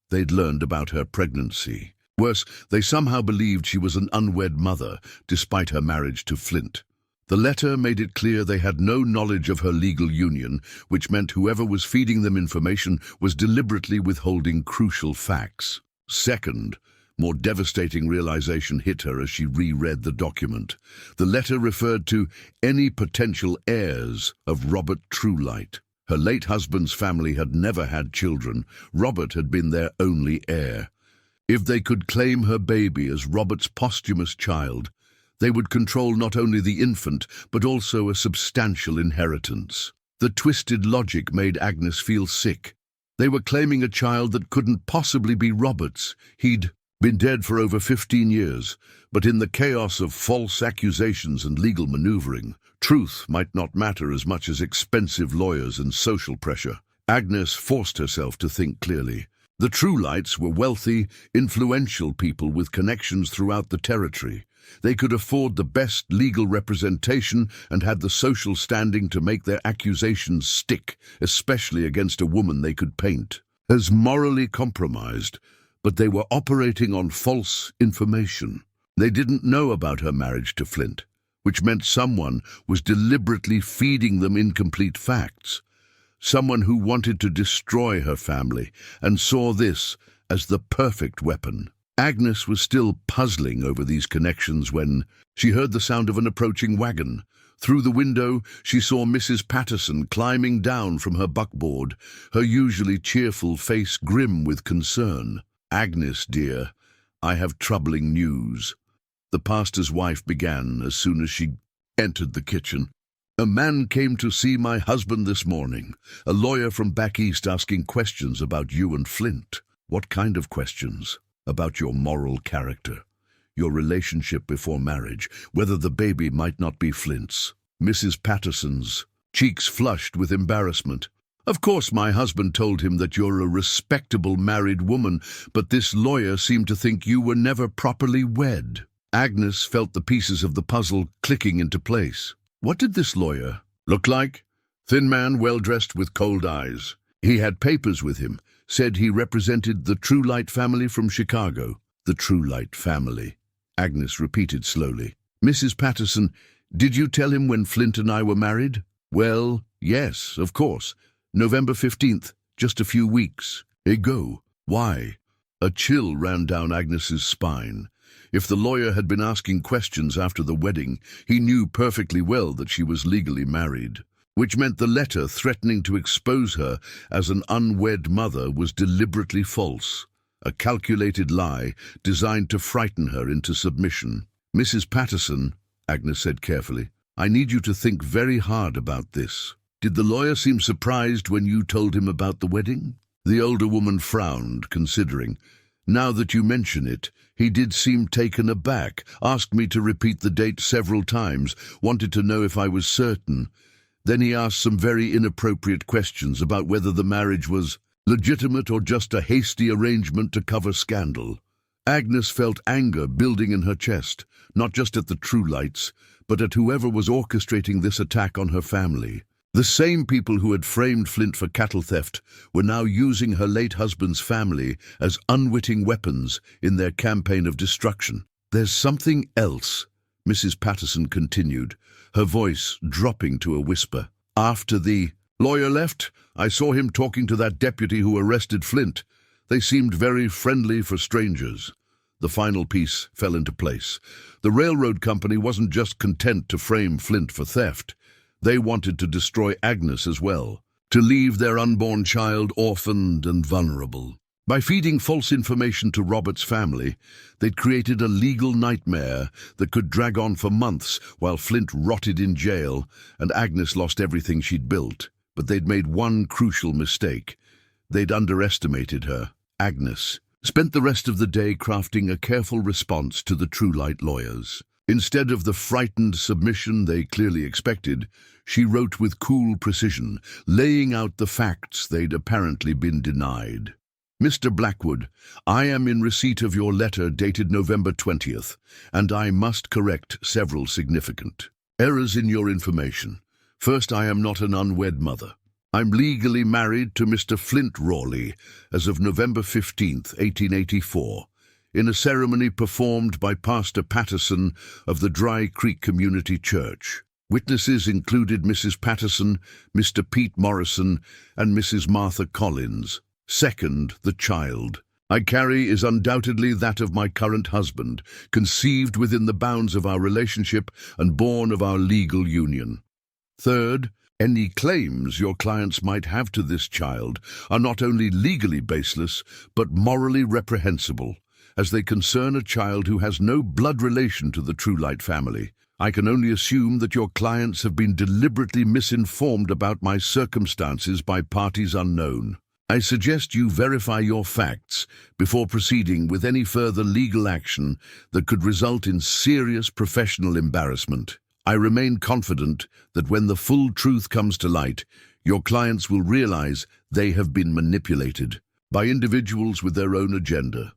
they'd learned about her pregnancy. Worse, they somehow believed she was an unwed mother, despite her marriage to Flint. The letter made it clear they had no knowledge of her legal union, which meant whoever was feeding them information was deliberately withholding crucial facts. Second, more devastating realization hit her as she reread the document. The letter referred to any potential heirs of Robert Truelight. Her late husband's family had never had children. Robert had been their only heir. If they could claim her baby as Robert's posthumous child, they would control not only the infant, but also a substantial inheritance. The twisted logic made Agnes feel sick. They were claiming a child that couldn't possibly be Robert's. He'd been dead for over 15 years, but in the chaos of false accusations and legal maneuvering, truth might not matter as much as expensive lawyers and social pressure. Agnes forced herself to think clearly. The Truelights were wealthy, influential people with connections throughout the territory. They could afford the best legal representation and had the social standing to make their accusations stick, especially against a woman they could paint as morally compromised. But they were operating on false information. They didn't know about her marriage to Flint, which meant someone was deliberately feeding them incomplete facts. Someone who wanted to destroy her family and saw this as the perfect weapon. Agnes was still puzzling over these connections when she heard the sound of an approaching wagon. Through the window, she saw Mrs. Patterson climbing down from her buckboard, her usually cheerful face grim with concern. "Agnes, dear, I have troubling news," the pastor's wife began as soon as she entered the kitchen. "A man came to see my husband this morning, a lawyer from back east asking questions about you and Flint." "What kind of questions?" "About your moral character, your relationship before marriage, whether the baby might not be Flint's." Mrs. Patterson's cheeks flushed with embarrassment. "Of course my husband told him that you're a respectable married woman, but this lawyer seemed to think you were never properly wed." Agnes felt the pieces of the puzzle clicking into place. What did this lawyer look like? Thin man, well-dressed with cold eyes. He had papers with him, said he represented the Truelight family from Chicago. "The Truelight family," Agnes repeated slowly. "Mrs. Patterson, did you tell him when Flint and I were married?" "Well, yes, of course. November 15th, just a few weeks ago." "Why?" A chill ran down Agnes's spine. If the lawyer had been asking questions after the wedding, he knew perfectly well that she was legally married. which meant the letter threatening to expose her as an unwed mother was deliberately false, a calculated lie designed to frighten her into submission. "Mrs. Patterson," Agnes said carefully, "I need you to think very hard about this. Did the lawyer seem surprised when you told him about the wedding?" The older woman frowned, considering. "Now that you mention it, he did seem taken aback, asked me to repeat the date several times, wanted to know if I was certain. Then he asked some very inappropriate questions about whether the marriage was legitimate or just a hasty arrangement to cover scandal." Agnes felt anger building in her chest, not just at the Truelights, but at whoever was orchestrating this attack on her family. The same people who had framed Flint for cattle theft were now using her late husband's family as unwitting weapons in their campaign of destruction. "There's something else," Mrs. Patterson continued, her voice dropping to a whisper. "After the lawyer left, I saw him talking to that deputy who arrested Flint. They seemed very friendly for strangers." The final piece fell into place. The railroad company wasn't just content to frame Flint for theft. They wanted to destroy Agnes as well, to leave their unborn child orphaned and vulnerable. By feeding false information to Robert's family, they'd created a legal nightmare that could drag on for months while Flint rotted in jail and Agnes lost everything she'd built. But they'd made one crucial mistake. They'd underestimated her. Agnes spent the rest of the day crafting a careful response to the Truelight lawyers. Instead of the frightened submission they clearly expected, she wrote with cool precision, laying out the facts they'd apparently been denied. "Mr. Blackwood, I am in receipt of your letter dated November 20th, and I must correct several significant errors in your information. First, I am not an unwed mother. I'm legally married to Mr. Flint Rawley as of November 15th, 1884, in a ceremony performed by Pastor Patterson of the Dry Creek Community Church. Witnesses included Mrs. Patterson, Mr. Pete Morrison, and Mrs. Martha Collins. Second, the child I carry is undoubtedly that of my current husband, conceived within the bounds of our relationship and born of our legal union. Third, any claims your clients might have to this child are not only legally baseless, but morally reprehensible, as they concern a child who has no blood relation to the Truelight family. I can only assume that your clients have been deliberately misinformed about my circumstances by parties unknown. I suggest you verify your facts before proceeding with any further legal action that could result in serious professional embarrassment. I remain confident that when the full truth comes to light, your clients will realize they have been manipulated by individuals with their own agenda.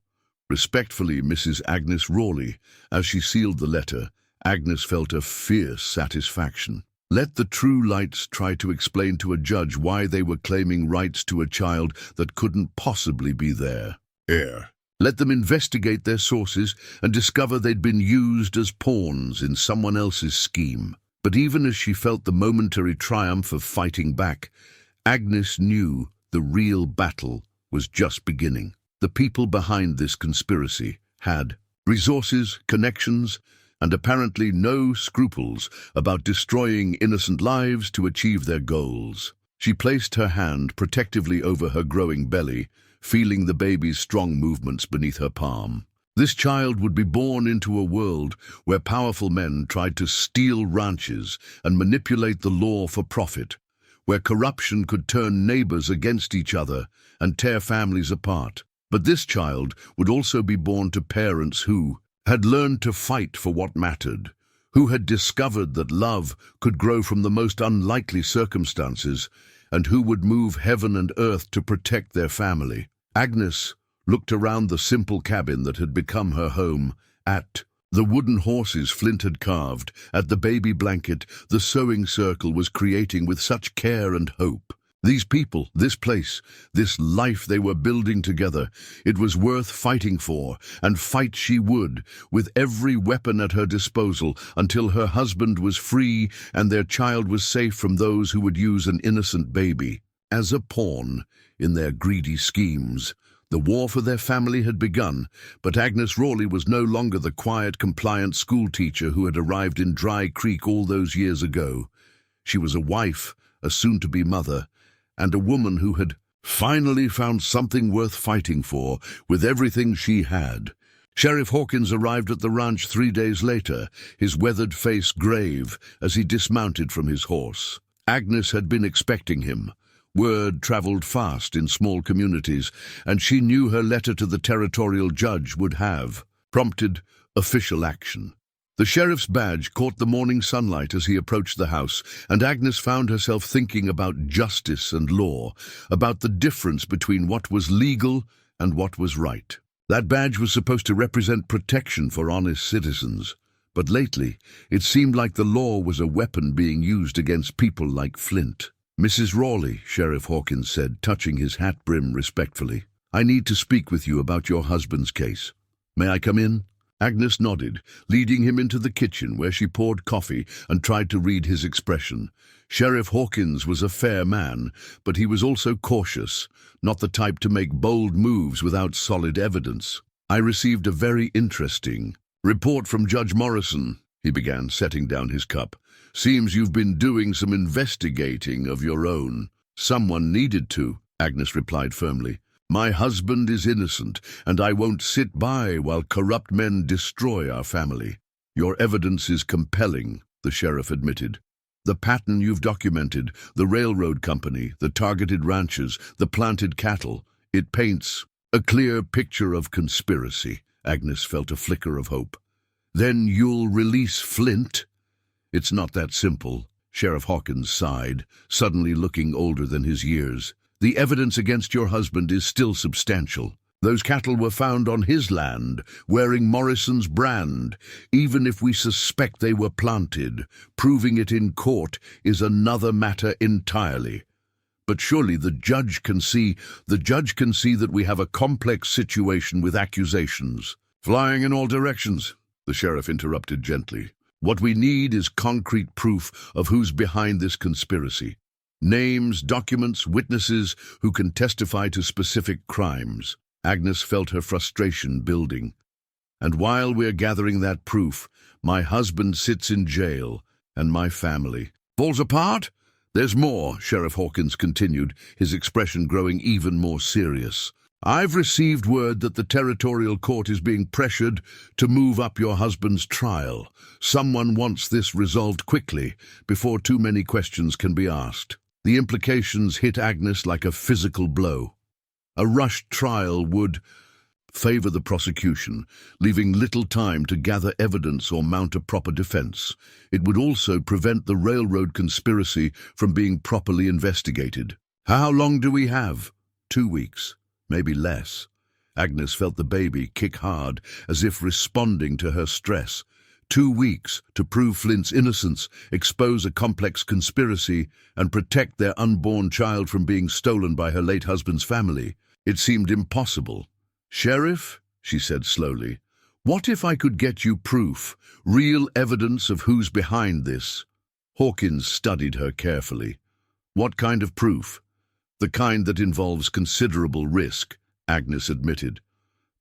Respectfully, Mrs. Agnes Rawley." As she sealed the letter, Agnes felt a fierce satisfaction. Let the Truelights try to explain to a judge why they were claiming rights to a child that couldn't possibly be their heir. Let them investigate their sources and discover they'd been used as pawns in someone else's scheme. But even as she felt the momentary triumph of fighting back, Agnes knew the real battle was just beginning. The people behind this conspiracy had resources, connections, and apparently no scruples about destroying innocent lives to achieve their goals. She placed her hand protectively over her growing belly, feeling the baby's strong movements beneath her palm. This child would be born into a world where powerful men tried to steal ranches and manipulate the law for profit, where corruption could turn neighbors against each other and tear families apart. But this child would also be born to parents who had learned to fight for what mattered, who had discovered that love could grow from the most unlikely circumstances, and who would move heaven and earth to protect their family. Agnes looked around the simple cabin that had become her home, at the wooden horses Flint had carved, at the baby blanket the sewing circle was creating with such care and hope. These people, this place, this life they were building together, it was worth fighting for, and fight she would, with every weapon at her disposal, until her husband was free and their child was safe from those who would use an innocent baby as a pawn in their greedy schemes. The war for their family had begun, but Agnes Rawley was no longer the quiet, compliant schoolteacher who had arrived in Dry Creek all those years ago. She was a wife, a soon-to-be mother, and a woman who had finally found something worth fighting for with everything she had. Sheriff Hawkins arrived at the ranch 3 days later, his weathered face grave as he dismounted from his horse. Agnes had been expecting him. Word traveled fast in small communities, and she knew her letter to the territorial judge would have prompted official action. The sheriff's badge caught the morning sunlight as he approached the house, and Agnes found herself thinking about justice and law, about the difference between what was legal and what was right. That badge was supposed to represent protection for honest citizens, but lately it seemed like the law was a weapon being used against people like Flint. "Mrs. Rawley," Sheriff Hawkins said, touching his hat brim respectfully, "I need to speak with you about your husband's case. May I come in?" Agnes nodded, leading him into the kitchen where she poured coffee and tried to read his expression. Sheriff Hawkins was a fair man, but he was also cautious, not the type to make bold moves without solid evidence. "I received a very interesting report from Judge Morrison," he began, setting down his cup. "Seems you've been doing some investigating of your own." "Someone needed to," Agnes replied firmly. "My husband is innocent, and I won't sit by while corrupt men destroy our family." "Your evidence is compelling," the sheriff admitted. "The pattern you've documented, the railroad company, the targeted ranches, the planted cattle, it paints a clear picture of conspiracy." Agnes felt a flicker of hope. "Then you'll release Flint?" "It's not that simple," Sheriff Hawkins sighed, suddenly looking older than his years. "The evidence against your husband is still substantial. Those cattle were found on his land, wearing Morrison's brand. Even if we suspect they were planted, proving it in court is another matter entirely. But surely the judge can see that we have a complex situation with accusations." "Flying in all directions," the sheriff interrupted gently. "What we need is concrete proof of who's behind this conspiracy. Names, documents, witnesses who can testify to specific crimes." Agnes felt her frustration building. "And while we're gathering that proof, my husband sits in jail, and my family falls apart?" "There's more," Sheriff Hawkins continued, his expression growing even more serious. "I've received word that the territorial court is being pressured to move up your husband's trial. Someone wants this resolved quickly, before too many questions can be asked." The implications hit Agnes like a physical blow. A rushed trial would favor the prosecution, leaving little time to gather evidence or mount a proper defense. It would also prevent the railroad conspiracy from being properly investigated. "How long do we have?" 2 weeks, maybe less. Agnes felt the baby kick hard, as if responding to her stress. 2 weeks to prove Flint's innocence, expose a complex conspiracy, and protect their unborn child from being stolen by her late husband's family. It seemed impossible. "Sheriff," she said slowly, "what if I could get you proof, real evidence of who's behind this?" Hawkins studied her carefully. "What kind of proof?" "The kind that involves considerable risk," Agnes admitted.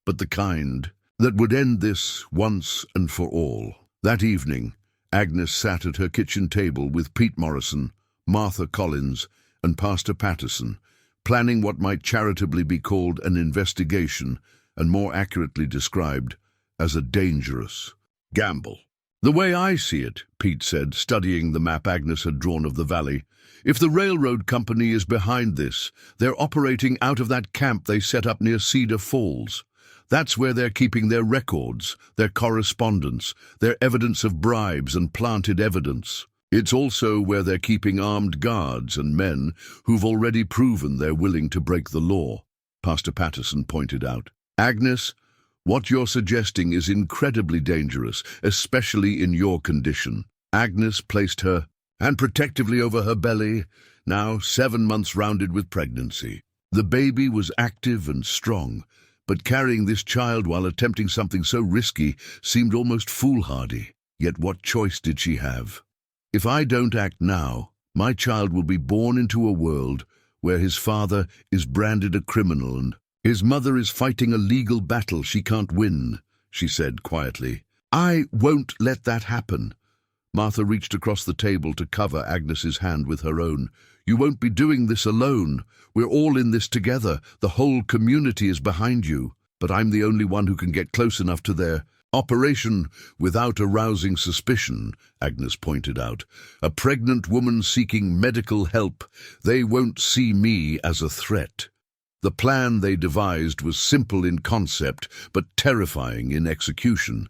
"But the kind that would end this once and for all." That evening, Agnes sat at her kitchen table with Pete Morrison, Martha Collins, and Pastor Patterson, planning what might charitably be called an investigation, and more accurately described as a dangerous gamble. "The way I see it," Pete said, studying the map Agnes had drawn of the valley, "if the railroad company is behind this, they're operating out of that camp they set up near Cedar Falls. That's where they're keeping their records, their correspondence, their evidence of bribes and planted evidence. It's also where they're keeping armed guards and men who've already proven they're willing to break the law," Pastor Patterson pointed out. "Agnes, what you're suggesting is incredibly dangerous, especially in your condition." Agnes placed her hand protectively over her belly, now 7 months rounded with pregnancy. The baby was active and strong, but carrying this child while attempting something so risky seemed almost foolhardy. Yet what choice did she have? "If I don't act now, my child will be born into a world where his father is branded a criminal and his mother is fighting a legal battle she can't win," she said quietly. "I won't let that happen." Martha reached across the table to cover Agnes's hand with her own. "You won't be doing this alone. We're all in this together. The whole community is behind you. But I'm the only one who can get close enough to their operation without arousing suspicion," Agnes pointed out. "A pregnant woman seeking medical help. They won't see me as a threat." The plan they devised was simple in concept, but terrifying in execution.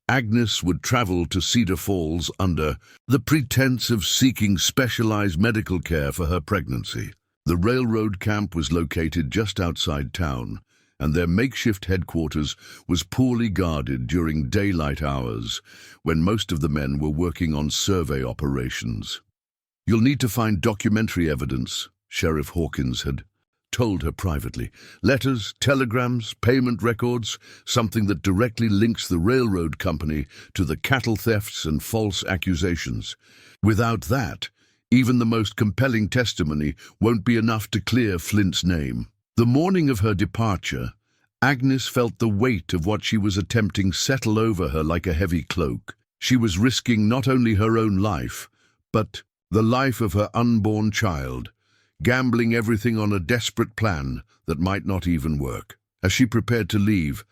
Agnes would travel to Cedar Falls under the pretense of seeking specialized medical care for her pregnancy. The railroad camp was located just outside town, and their makeshift headquarters was poorly guarded during daylight hours, when most of the men were working on survey operations. "You'll need to find documentary evidence," Sheriff Hawkins had told her privately. "Letters, telegrams, payment records, something that directly links the railroad company to the cattle thefts and false accusations. Without that, even the most compelling testimony won't be enough to clear Flint's name." The morning of her departure, Agnes felt the weight of what she was attempting settle over her like a heavy cloak. She was risking not only her own life, but the life of her unborn child, gambling everything on a desperate plan that might not even work. As she prepared to leave,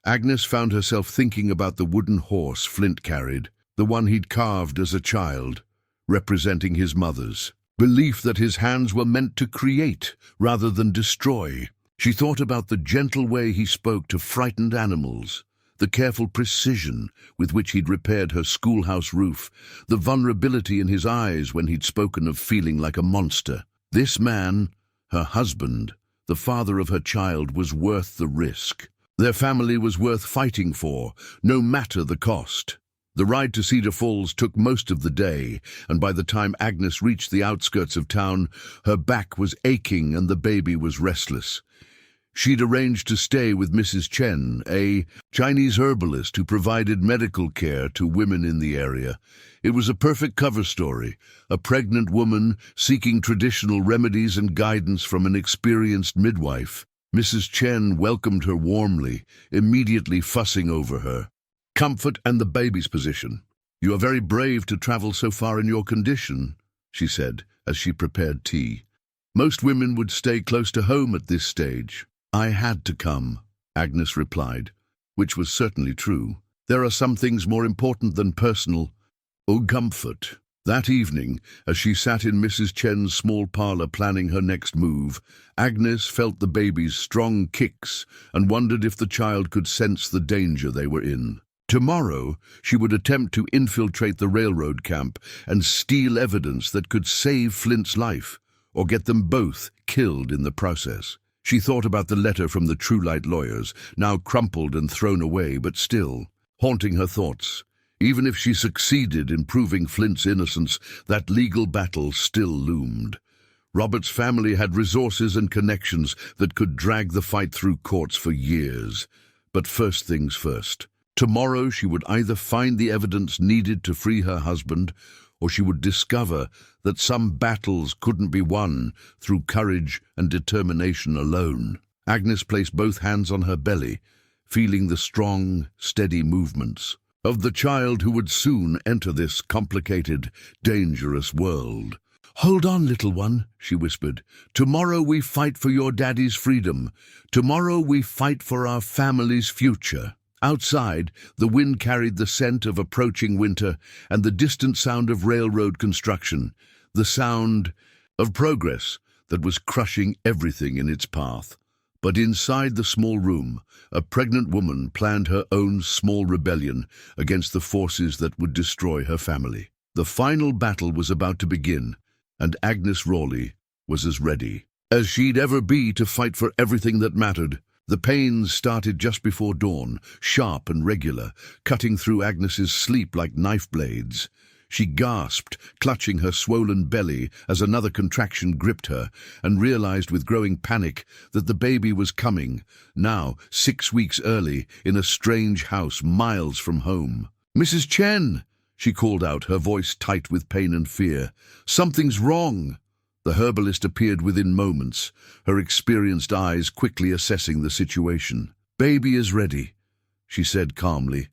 Agnes found herself thinking about the wooden horse Flint carried, the one he'd carved as a child, representing his mother's belief that his hands were meant to create rather than destroy. She thought about the gentle way he spoke to frightened animals, the careful precision with which he'd repaired her schoolhouse roof, the vulnerability in his eyes when he'd spoken of feeling like a monster. This man, her husband, the father of her child, was worth the risk. Their family was worth fighting for, no matter the cost. The ride to Cedar Falls took most of the day, and by the time Agnes reached the outskirts of town, her back was aching and the baby was restless. She'd arranged to stay with Mrs. Chen, a Chinese herbalist who provided medical care to women in the area. It was a perfect cover story, a pregnant woman seeking traditional remedies and guidance from an experienced midwife. Mrs. Chen welcomed her warmly, immediately fussing over her comfort and the baby's position. "You are very brave to travel so far in your condition," she said as she prepared tea. "Most women would stay close to home at this stage." "I had to come," Agnes replied, which was certainly true. "There are some things more important than personal comfort." That evening, as she sat in Mrs. Chen's small parlor planning her next move, Agnes felt the baby's strong kicks and wondered if the child could sense the danger they were in. Tomorrow, she would attempt to infiltrate the railroad camp and steal evidence that could save Flint's life, or get them both killed in the process. She thought about the letter from the Truelight lawyers, now crumpled and thrown away, but still haunting her thoughts. Even if she succeeded in proving Flint's innocence, that legal battle still loomed. Robert's family had resources and connections that could drag the fight through courts for years. But first things first. Tomorrow she would either find the evidence needed to free her husband, or she would discover that some battles couldn't be won through courage and determination alone. Agnes placed both hands on her belly, feeling the strong, steady movements of the child who would soon enter this complicated, dangerous world. "Hold on, little one," she whispered. "Tomorrow we fight for your daddy's freedom. Tomorrow we fight for our family's future." Outside, the wind carried the scent of approaching winter and the distant sound of railroad construction, the sound of progress that was crushing everything in its path. But inside the small room, a pregnant woman planned her own small rebellion against the forces that would destroy her family. The final battle was about to begin, and Agnes Rawley was as ready as she'd ever be to fight for everything that mattered. The pains started just before dawn, sharp and regular, cutting through Agnes's sleep like knife blades. She gasped, clutching her swollen belly as another contraction gripped her, and realized with growing panic that the baby was coming, now 6 weeks early, in a strange house miles from home. "Mrs. Chen!" she called out, her voice tight with pain and fear. "Something's wrong!" The herbalist appeared within moments, her experienced eyes quickly assessing the situation. "Baby is ready," she said calmly,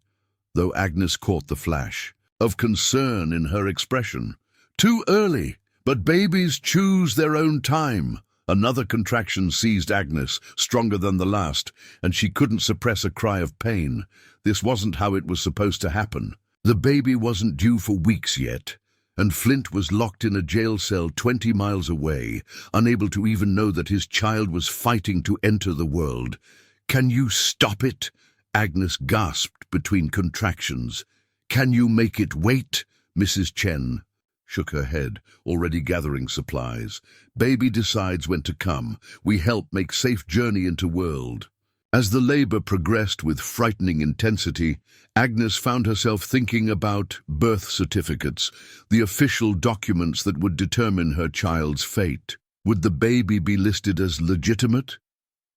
though Agnes caught the flash. of concern in her expression. Too early, but babies choose their own time. Another contraction seized Agnes, stronger than the last, and she couldn't suppress a cry of pain. This wasn't how it was supposed to happen. The baby wasn't due for weeks yet, and Flint was locked in a jail cell 20 miles away, unable to even know that his child was fighting to enter the world. "Can you stop it?" Agnes gasped between contractions. "Can you make it wait?" Mrs. Chen shook her head, already gathering supplies. "Baby decides when to come. We help make safe journey into world." As the labor progressed with frightening intensity, Agnes found herself thinking about birth certificates, the official documents that would determine her child's fate. Would the baby be listed as legitimate?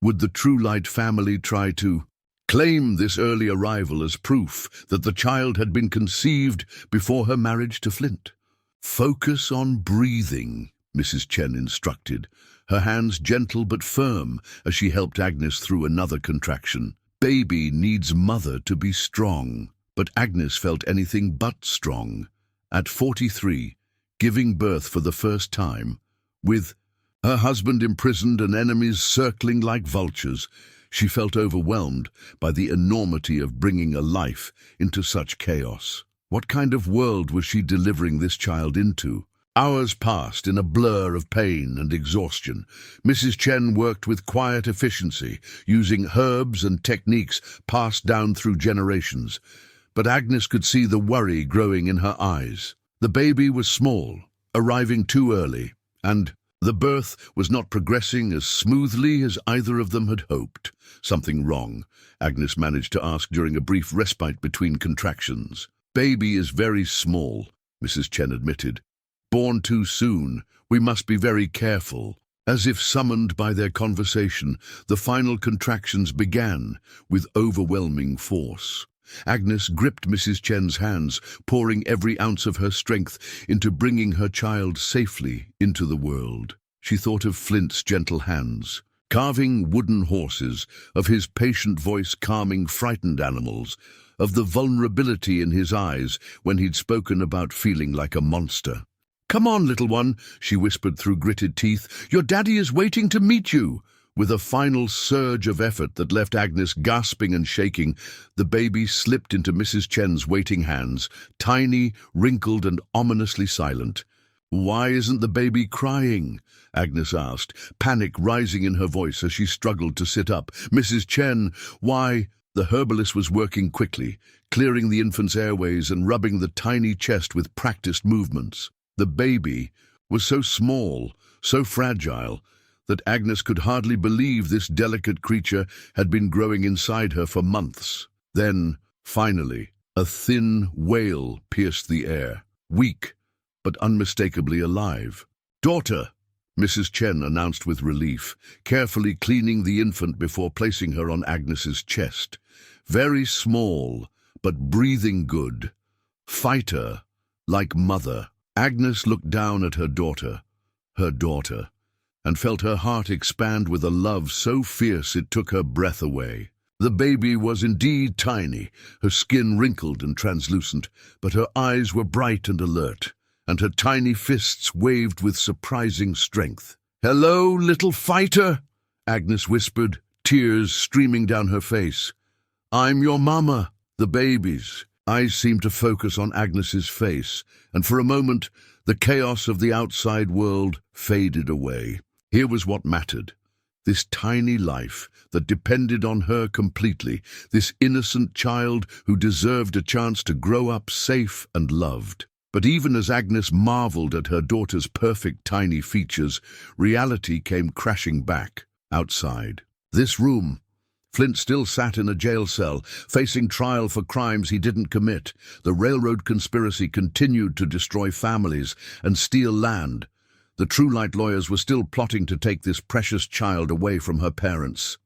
Would the Truelight family try to claim this early arrival as proof that the child had been conceived before her marriage to Flint? "Focus on breathing," Mrs. Chen instructed, her hands gentle but firm as she helped Agnes through another contraction. Baby needs mother to be strong, but Agnes felt anything but strong. At 43, giving birth for the first time, with her husband imprisoned and enemies circling like vultures, she felt overwhelmed by the enormity of bringing a life into such chaos. What kind of world was she delivering this child into? Hours passed in a blur of pain and exhaustion. Mrs. Chen worked with quiet efficiency, using herbs and techniques passed down through generations. But Agnes could see the worry growing in her eyes. The baby was small, arriving too early, and the birth was not progressing as smoothly as either of them had hoped. "Something wrong?" Agnes managed to ask during a brief respite between contractions. "Baby is very small," Mrs. Chen admitted. "Born too soon. We must be very careful." As if summoned by their conversation, the final contractions began with overwhelming force. Agnes gripped Mrs. Chen's hands, pouring every ounce of her strength into bringing her child safely into the world. She thought of Flint's gentle hands, carving wooden horses, of his patient voice calming frightened animals, of the vulnerability in his eyes when he'd spoken about feeling like a monster. "Come on, little one," she whispered through gritted teeth. "Your daddy is waiting to meet you." With a final surge of effort that left Agnes gasping and shaking, the baby slipped into Mrs. Chen's waiting hands, tiny, wrinkled, and ominously silent. "Why isn't the baby crying?" Agnes asked, panic rising in her voice as she struggled to sit up. "Mrs. Chen, why?" The herbalist was working quickly, clearing the infant's airways and rubbing the tiny chest with practiced movements. The baby was so small, so fragile, that Agnes could hardly believe this delicate creature had been growing inside her for months. Then, finally, a thin wail pierced the air, weak but unmistakably alive. "Daughter," Mrs. Chen announced with relief, carefully cleaning the infant before placing her on Agnes's chest. Very small, but breathing good. Fighter, like mother. Agnes looked down at her daughter, and felt her heart expand with a love so fierce it took her breath away. The baby was indeed tiny, her skin wrinkled and translucent, but her eyes were bright and alert, and her tiny fists waved with surprising strength. "Hello, little fighter," Agnes whispered, tears streaming down her face. "I'm your mama." The baby's eyes seemed to focus on Agnes's face, and for a moment the chaos of the outside world faded away. Here was what mattered. This tiny life that depended on her completely, this innocent child who deserved a chance to grow up safe and loved. But even as Agnes marveled at her daughter's perfect tiny features, reality came crashing back. Outside this room, Flint still sat in a jail cell, facing trial for crimes he didn't commit. The railroad conspiracy continued to destroy families and steal land. The Truelight lawyers were still plotting to take this precious child away from her parents.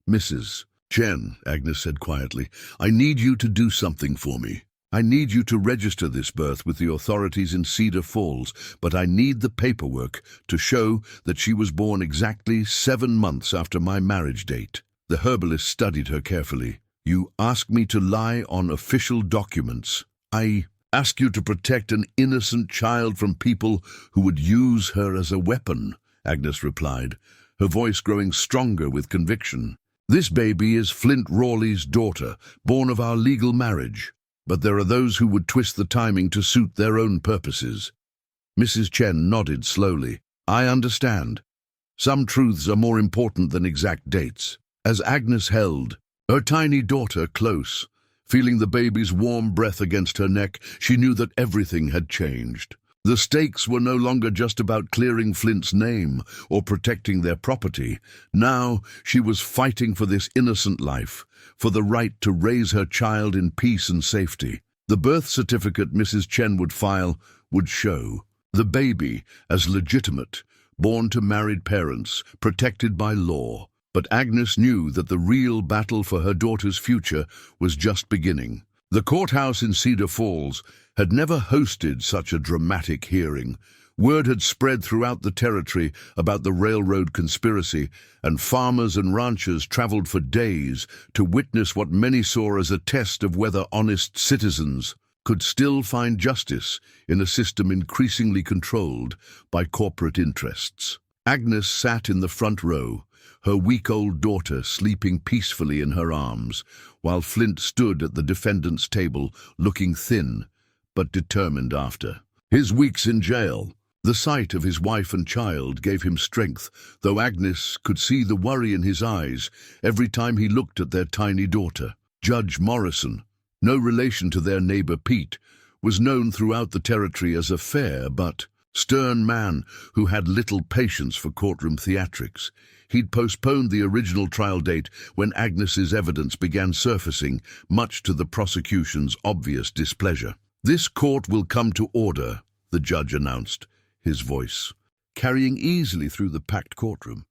"Mrs. Chen," Agnes said quietly, "I need you to do something for me. I need you to register this birth with the authorities in Cedar Falls, but I need the paperwork to show that she was born exactly 7 months after my marriage date." The herbalist studied her carefully. "You ask me to lie on official documents. I Ask you to protect an innocent child from people who would use her as a weapon, Agnes replied, her voice growing stronger with conviction. This baby is Flint Rawley's daughter, born of our legal marriage. But there are those who would twist the timing to suit their own purposes. Mrs. Chen nodded slowly. I understand. Some truths are more important than exact dates. As Agnes held her tiny daughter close, feeling the baby's warm breath against her neck, she knew that everything had changed. The stakes were no longer just about clearing Flint's name or protecting their property. Now she was fighting for this innocent life, for the right to raise her child in peace and safety. The birth certificate Mrs. Chen would file would show the baby as legitimate, born to married parents, protected by law. But Agnes knew that the real battle for her daughter's future was just beginning. The courthouse in Cedar Falls had never hosted such a dramatic hearing. Word had spread throughout the territory about the railroad conspiracy, and farmers and ranchers traveled for days to witness what many saw as a test of whether honest citizens could still find justice in a system increasingly controlled by corporate interests. Agnes sat in the front row, her week-old daughter sleeping peacefully in her arms, while Flint stood at the defendant's table, looking thin but determined after his weeks in jail. The sight of his wife and child gave him strength, though Agnes could see the worry in his eyes every time he looked at their tiny daughter. Judge Morrison, no relation to their neighbor Pete, was known throughout the territory as a fair but stern man who had little patience for courtroom theatrics. He'd postponed the original trial date when Agnes's evidence began surfacing, much to the prosecution's obvious displeasure. This court will come to order, the judge announced, his voice carrying easily through the packed courtroom.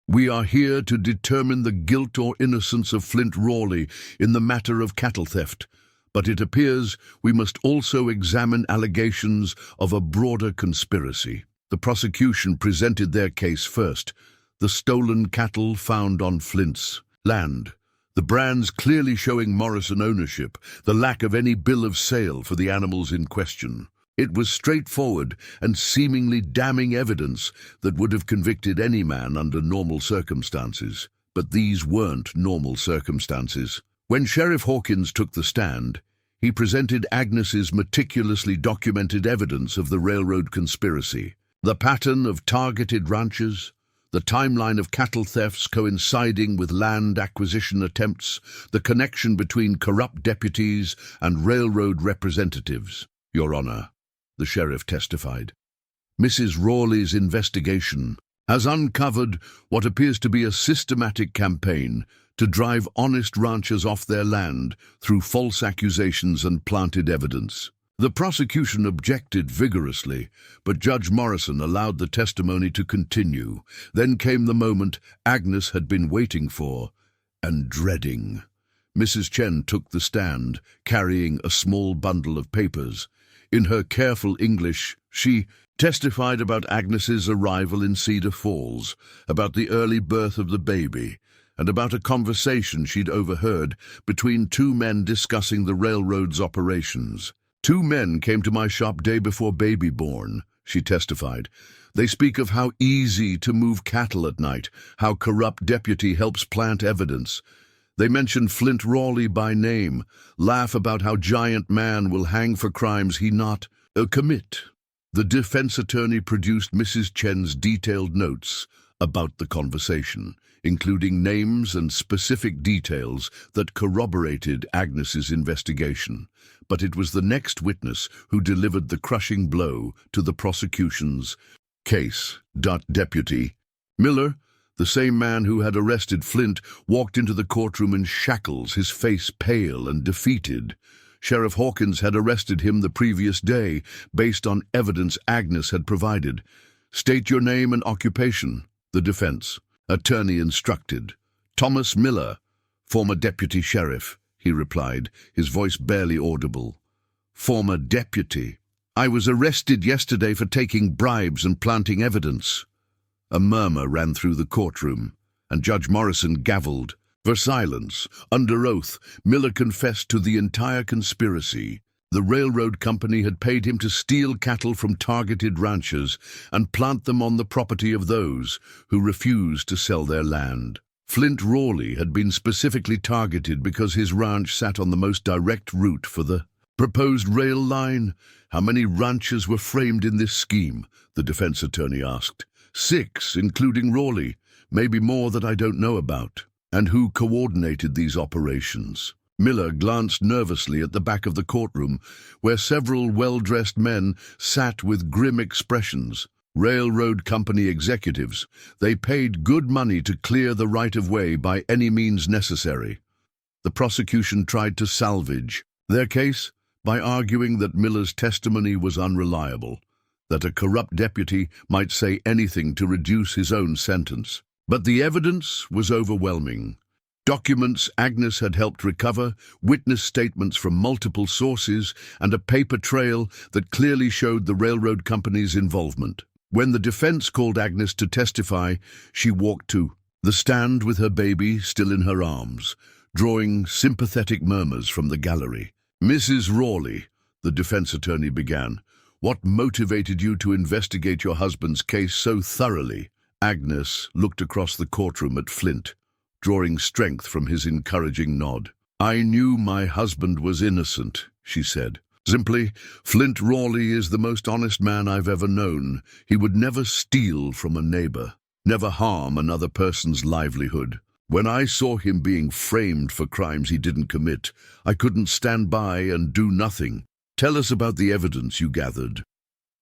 We are here to determine the guilt or innocence of Flint Rawley in the matter of cattle theft, but it appears we must also examine allegations of a broader conspiracy. The prosecution presented their case first: the stolen cattle found on Flint's land, the brands clearly showing Morrison ownership, the lack of any bill of sale for the animals in question. It was straightforward and seemingly damning evidence that would have convicted any man under normal circumstances. But these weren't normal circumstances. When Sheriff Hawkins took the stand, he presented Agnes's meticulously documented evidence of the railroad conspiracy. The pattern of targeted ranches, the timeline of cattle thefts coinciding with land acquisition attempts, the connection between corrupt deputies and railroad representatives. Your Honor, the sheriff testified, Mrs. Rawley's investigation has uncovered what appears to be a systematic campaign to drive honest ranchers off their land through false accusations and planted evidence. The prosecution objected vigorously, but Judge Morrison allowed the testimony to continue. Then came the moment Agnes had been waiting for and dreading. Mrs. Chen took the stand, carrying a small bundle of papers. In her careful English, she testified about Agnes's arrival in Cedar Falls, about the early birth of the baby, and about a conversation she'd overheard between two men discussing the railroad's operations. Two men came to my shop day before baby born, she testified. They speak of how easy to move cattle at night, how corrupt deputy helps plant evidence. They mention Flint Rawley by name, laugh about how giant man will hang for crimes he not commit. The defense attorney produced Mrs. Chen's detailed notes about the conversation, including names and specific details that corroborated Agnes's investigation. But it was the next witness who delivered the crushing blow to the prosecution's case. Deputy Miller, the same man who had arrested Flint, walked into the courtroom in shackles, his face pale and defeated. Sheriff Hawkins had arrested him the previous day, based on evidence Agnes had provided. State your name and occupation, the defense attorney instructed. Thomas Miller, former deputy sheriff, he replied, his voice barely audible. Former deputy. I was arrested yesterday for taking bribes and planting evidence. A murmur ran through the courtroom, and Judge Morrison gavelled. For silence, under oath, Miller confessed to the entire conspiracy. The railroad company had paid him to steal cattle from targeted ranchers and plant them on the property of those who refused to sell their land. Flint Rawley had been specifically targeted because his ranch sat on the most direct route for the proposed rail line. How many ranchers were framed in this scheme? The defense attorney asked. 6, including Rawley. Maybe more that I don't know about. And who coordinated these operations? Miller glanced nervously at the back of the courtroom, where several well-dressed men sat with grim expressions. Railroad company executives. They paid good money to clear the right-of-way by any means necessary. The prosecution tried to salvage their case by arguing that Miller's testimony was unreliable, that a corrupt deputy might say anything to reduce his own sentence. But the evidence was overwhelming. Documents Agnes had helped recover, witness statements from multiple sources, and a paper trail that clearly showed the railroad company's involvement. When the defense called Agnes to testify, she walked to the stand with her baby still in her arms, drawing sympathetic murmurs from the gallery. Mrs. Rawley, the defense attorney began, what motivated you to investigate your husband's case so thoroughly? Agnes looked across the courtroom at Flint, drawing strength from his encouraging nod. I knew my husband was innocent, she said. Simply, Flint Rawley is the most honest man I've ever known. He would never steal from a neighbor, never harm another person's livelihood. When I saw him being framed for crimes he didn't commit, I couldn't stand by and do nothing. Tell us about the evidence you gathered.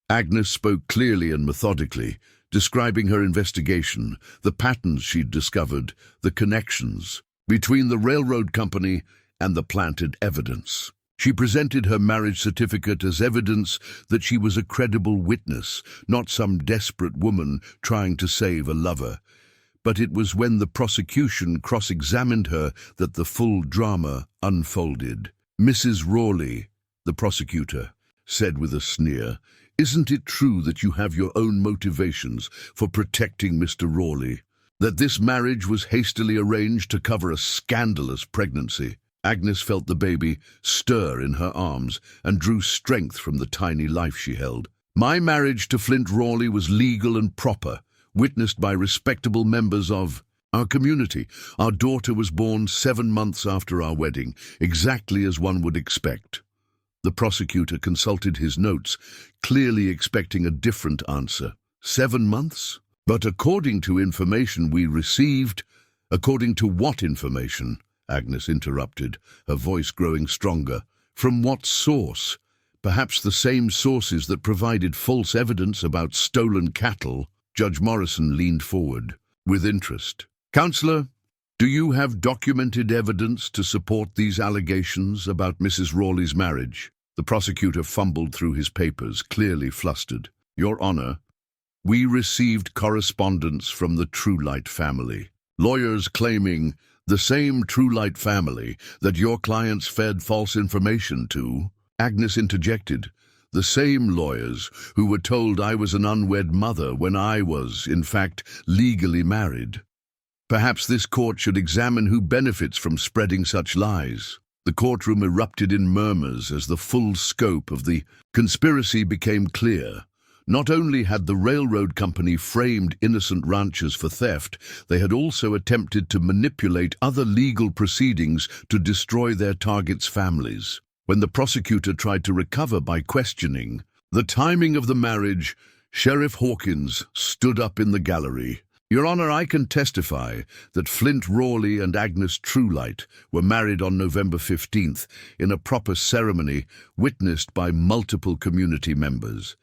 Agnes spoke clearly and methodically, describing her investigation, the patterns she'd discovered, the connections between the railroad company and the planted evidence. She presented her marriage certificate as evidence that she was a credible witness, not some desperate woman trying to save a lover. But it was when the prosecution cross-examined her that the full drama unfolded. Mrs. Rawley, the prosecutor, said with a sneer, isn't it true that you have your own motivations for protecting Mr. Rawley? That this marriage was hastily arranged to cover a scandalous pregnancy? Agnes felt the baby stir in her arms and drew strength from the tiny life she held. My marriage to Flint Rawley was legal and proper, witnessed by respectable members of our community. Our daughter was born 7 months after our wedding, exactly as one would expect. The prosecutor consulted his notes, clearly expecting a different answer. 7 months? But according to information we received— According to what information? Agnes interrupted, her voice growing stronger. From what source? Perhaps the same sources that provided false evidence about stolen cattle. Judge Morrison leaned forward with interest. Counselor, do you have documented evidence to support these allegations about Mrs. Rawley's marriage? The prosecutor fumbled through his papers, clearly flustered. Your Honor, we received correspondence from the Truelight family. Lawyers claiming the same Truelight family that your clients fed false information to. Agnes interjected. The same lawyers who were told I was an unwed mother when I was, in fact, legally married. Perhaps this court should examine who benefits from spreading such lies. The courtroom erupted in murmurs as the full scope of the conspiracy became clear. Not only had the railroad company framed innocent ranchers for theft, they had also attempted to manipulate other legal proceedings to destroy their targets' families. When the prosecutor tried to recover by questioning the timing of the marriage, Sheriff Hawkins stood up in the gallery. Your Honor, I can testify that Flint Rawley and Agnes Truelight were married on November 15th in a proper ceremony witnessed by multiple community members.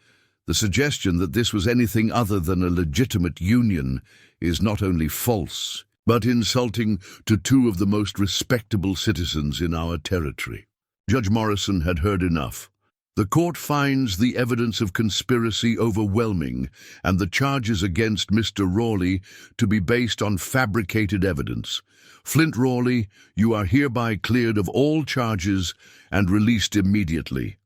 The suggestion that this was anything other than a legitimate union is not only false, but insulting to 2 of the most respectable citizens in our territory. Judge Morrison had heard enough. The court finds the evidence of conspiracy overwhelming and the charges against Mr. Rawley to be based on fabricated evidence. Flint Rawley, you are hereby cleared of all charges and released immediately.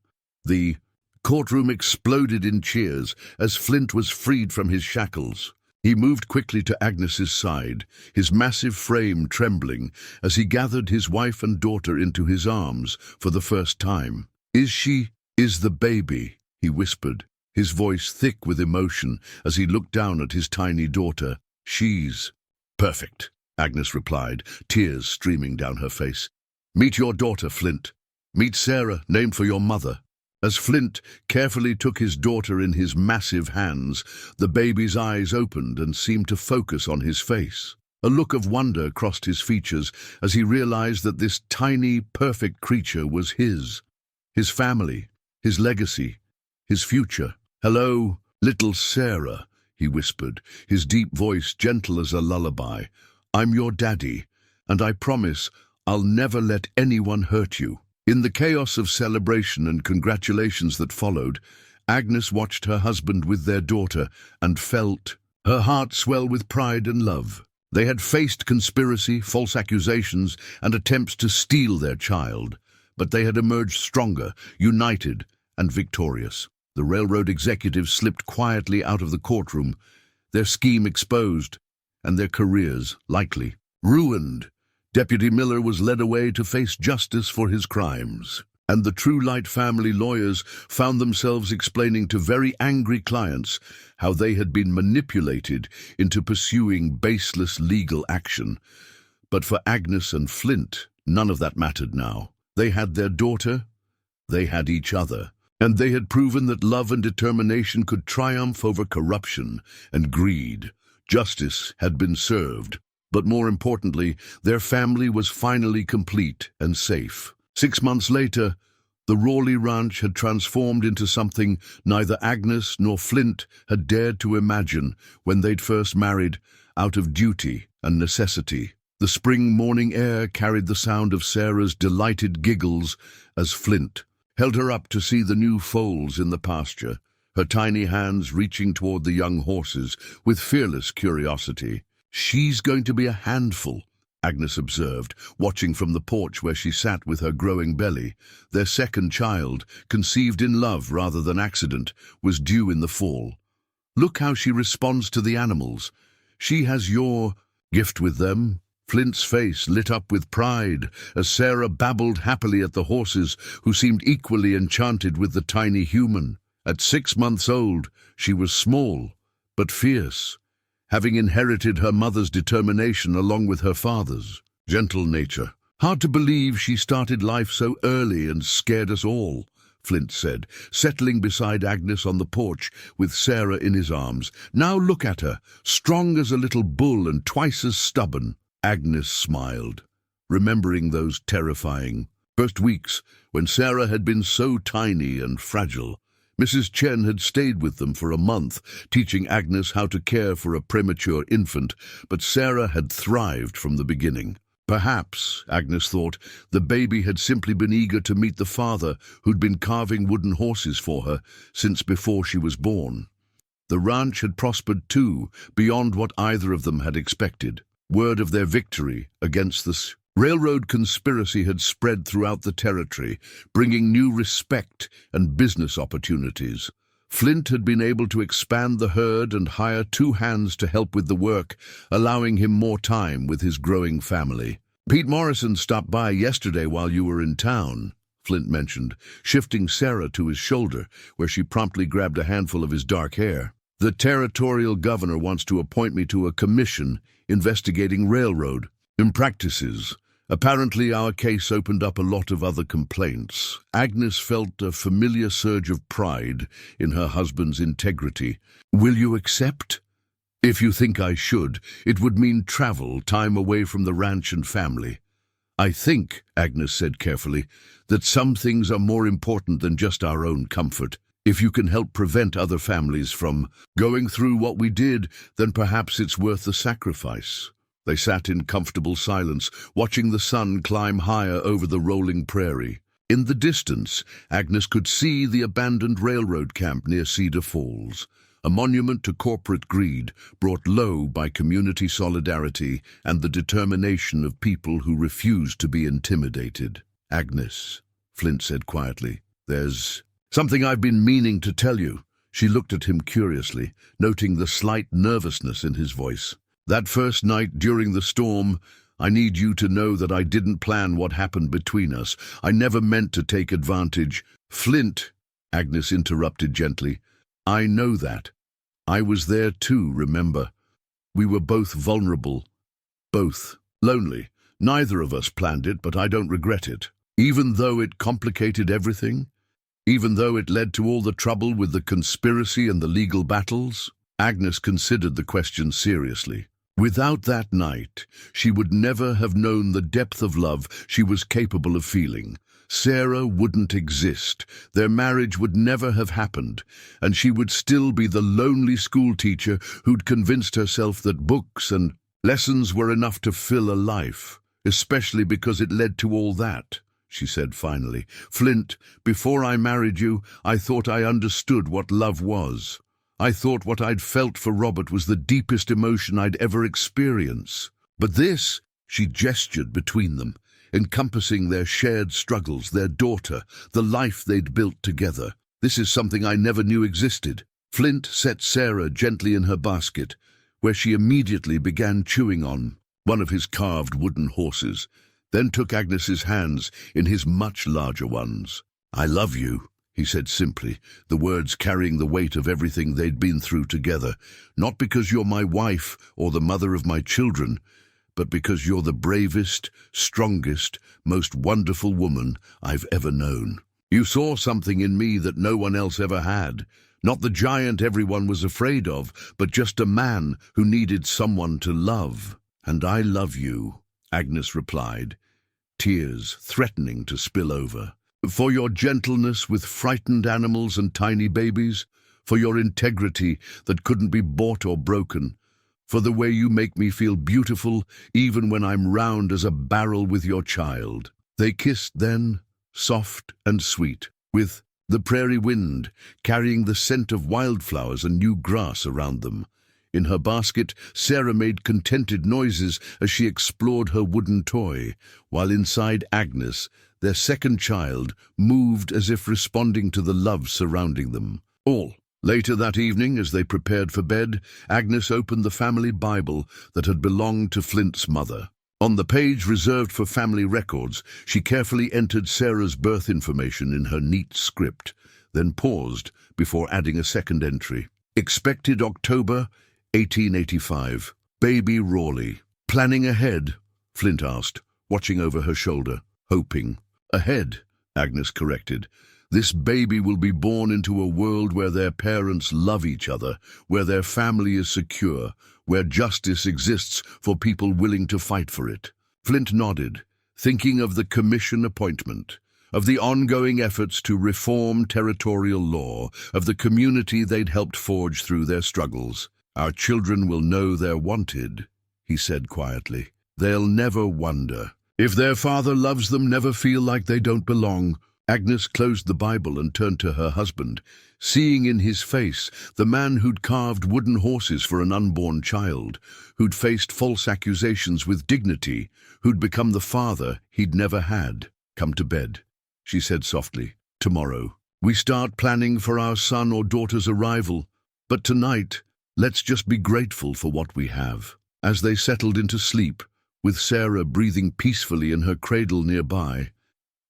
The courtroom exploded in cheers as Flint was freed from his shackles. He moved quickly to Agnes's side, his massive frame trembling as he gathered his wife and daughter into his arms for the first time. Is the baby, he whispered, his voice thick with emotion as he looked down at his tiny daughter. She's perfect, Agnes replied, tears streaming down her face. Meet your daughter, Flint. Meet Sarah, named for your mother. As Flint carefully took his daughter in his massive hands, the baby's eyes opened and seemed to focus on his face. A look of wonder crossed his features as he realized that this tiny, perfect creature was his family, his legacy, his future. "Hello, little Sarah," he whispered, his deep voice gentle as a lullaby. "I'm your daddy, and I promise I'll never let anyone hurt you." In the chaos of celebration and congratulations that followed, Agnes watched her husband with their daughter and felt her heart swell with pride and love. They had faced conspiracy, false accusations, and attempts to steal their child, but they had emerged stronger, united, and victorious. The railroad executives slipped quietly out of the courtroom, their scheme exposed, and their careers likely ruined. Deputy Miller was led away to face justice for his crimes, and the Truelight family lawyers found themselves explaining to very angry clients how they had been manipulated into pursuing baseless legal action. But for Agnes and Flint, none of that mattered now. They had their daughter, they had each other, and they had proven that love and determination could triumph over corruption and greed. Justice had been served. But more importantly, their family was finally complete and safe. 6 months later, the Rawley ranch had transformed into something neither Agnes nor Flint had dared to imagine when they'd first married, out of duty and necessity. The spring morning air carried the sound of Sarah's delighted giggles as Flint held her up to see the new foals in the pasture, her tiny hands reaching toward the young horses with fearless curiosity. "She's going to be a handful," Agnes observed, watching from the porch where she sat with her growing belly. Their second child, conceived in love rather than accident, was due in the fall. "Look how she responds to the animals. She has your gift with them." Flint's face lit up with pride as Sarah babbled happily at the horses, who seemed equally enchanted with the tiny human. At 6 months old, she was small, but fierce, having inherited her mother's determination along with her father's gentle nature. "Hard to believe she started life so early and scared us all," Flint said, settling beside Agnes on the porch with Sarah in his arms. "Now look at her, strong as a little bull and twice as stubborn." Agnes smiled, remembering those terrifying first weeks when Sarah had been so tiny and fragile. Mrs. Chen had stayed with them for a month, teaching Agnes how to care for a premature infant, but Sarah had thrived from the beginning. Perhaps, Agnes thought, the baby had simply been eager to meet the father who'd been carving wooden horses for her since before she was born. The ranch had prospered too, beyond what either of them had expected. Word of their victory against the railroad conspiracy had spread throughout the territory, bringing new respect and business opportunities. Flint had been able to expand the herd and hire 2 hands to help with the work, allowing him more time with his growing family. "Pete Morrison stopped by yesterday while you were in town," Flint mentioned, shifting Sarah to his shoulder, where she promptly grabbed a handful of his dark hair. "The territorial governor wants to appoint me to a commission investigating railroad impractices. Apparently our case opened up a lot of other complaints." Agnes felt a familiar surge of pride in her husband's integrity. "Will you accept?" "If you think I should, it would mean travel, time away from the ranch and family." "I think," Agnes said carefully, "that some things are more important than just our own comfort. If you can help prevent other families from going through what we did, then perhaps it's worth the sacrifice." They sat in comfortable silence, watching the sun climb higher over the rolling prairie. In the distance, Agnes could see the abandoned railroad camp near Cedar Falls, a monument to corporate greed brought low by community solidarity and the determination of people who refused to be intimidated. "Agnes," Flint said quietly, "there's something I've been meaning to tell you." She looked at him curiously, noting the slight nervousness in his voice. "That first night during the storm, I need you to know that I didn't plan what happened between us. I never meant to take advantage. Flint, Agnes interrupted gently. I know that. I was there too, remember? We were both vulnerable. Both. Lonely. Neither of us planned it, but I don't regret it. Even though it complicated everything? Even though it led to all the trouble with the conspiracy and the legal battles? Agnes considered the question seriously. Without that night, she would never have known the depth of love she was capable of feeling. Sarah wouldn't exist, their marriage would never have happened, and she would still be the lonely schoolteacher who'd convinced herself that books and lessons were enough to fill a life, especially because it led to all that, she said finally. Flint, before I married you, I thought I understood what love was. I thought what I'd felt for Robert was the deepest emotion I'd ever experienced. But this, she gestured between them, encompassing their shared struggles, their daughter, the life they'd built together. This is something I never knew existed. Flint set Sarah gently in her basket, where she immediately began chewing on one of his carved wooden horses, then took Agnes's hands in his much larger ones. I love you, he said simply, the words carrying the weight of everything they'd been through together. Not because you're my wife or the mother of my children, but because you're the bravest, strongest, most wonderful woman I've ever known. You saw something in me that no one else ever had. Not the giant everyone was afraid of, but just a man who needed someone to love. And I love you, Agnes replied, tears threatening to spill over. For your gentleness with frightened animals and tiny babies, for your integrity that couldn't be bought or broken, for the way you make me feel beautiful even when I'm round as a barrel with your child. They kissed then, soft and sweet, with the prairie wind carrying the scent of wildflowers and new grass around them. In her basket, Sarah made contented noises as she explored her wooden toy, while inside Agnes, their second child, moved as if responding to the love surrounding them. All. Later that evening, as they prepared for bed, Agnes opened the family Bible that had belonged to Flint's mother. On the page reserved for family records, she carefully entered Sarah's birth information in her neat script, then paused before adding a second entry. Expected October 1885. Baby Rawley. Planning ahead? Flint asked, watching over her shoulder. Hoping. Ahead, Agnes corrected. This baby will be born into a world where their parents love each other, where their family is secure, where justice exists for people willing to fight for it. Flint nodded, thinking of the commission appointment, of the ongoing efforts to reform territorial law, of the community they'd helped forge through their struggles. Our children will know they're wanted, he said quietly. They'll never wonder. If their father loves them, never feel like they don't belong. Agnes closed the Bible and turned to her husband, seeing in his face the man who'd carved wooden horses for an unborn child, who'd faced false accusations with dignity, who'd become the father he'd never had. Come to bed, she said softly. Tomorrow, we start planning for our son or daughter's arrival, but tonight, let's just be grateful for what we have. As they settled into sleep, with Sarah breathing peacefully in her cradle nearby,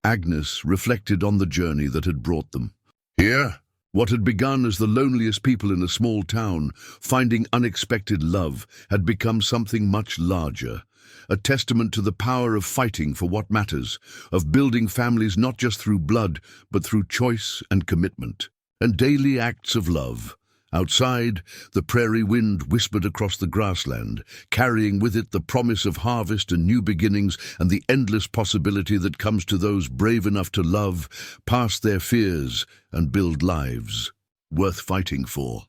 Agnes reflected on the journey that had brought them. Here, what had begun as the loneliest people in a small town, finding unexpected love, had become something much larger, a testament to the power of fighting for what matters, of building families not just through blood, but through choice and commitment, and daily acts of love. Outside, the prairie wind whispered across the grassland, carrying with it the promise of harvest and new beginnings and the endless possibility that comes to those brave enough to love, past their fears, and build lives worth fighting for.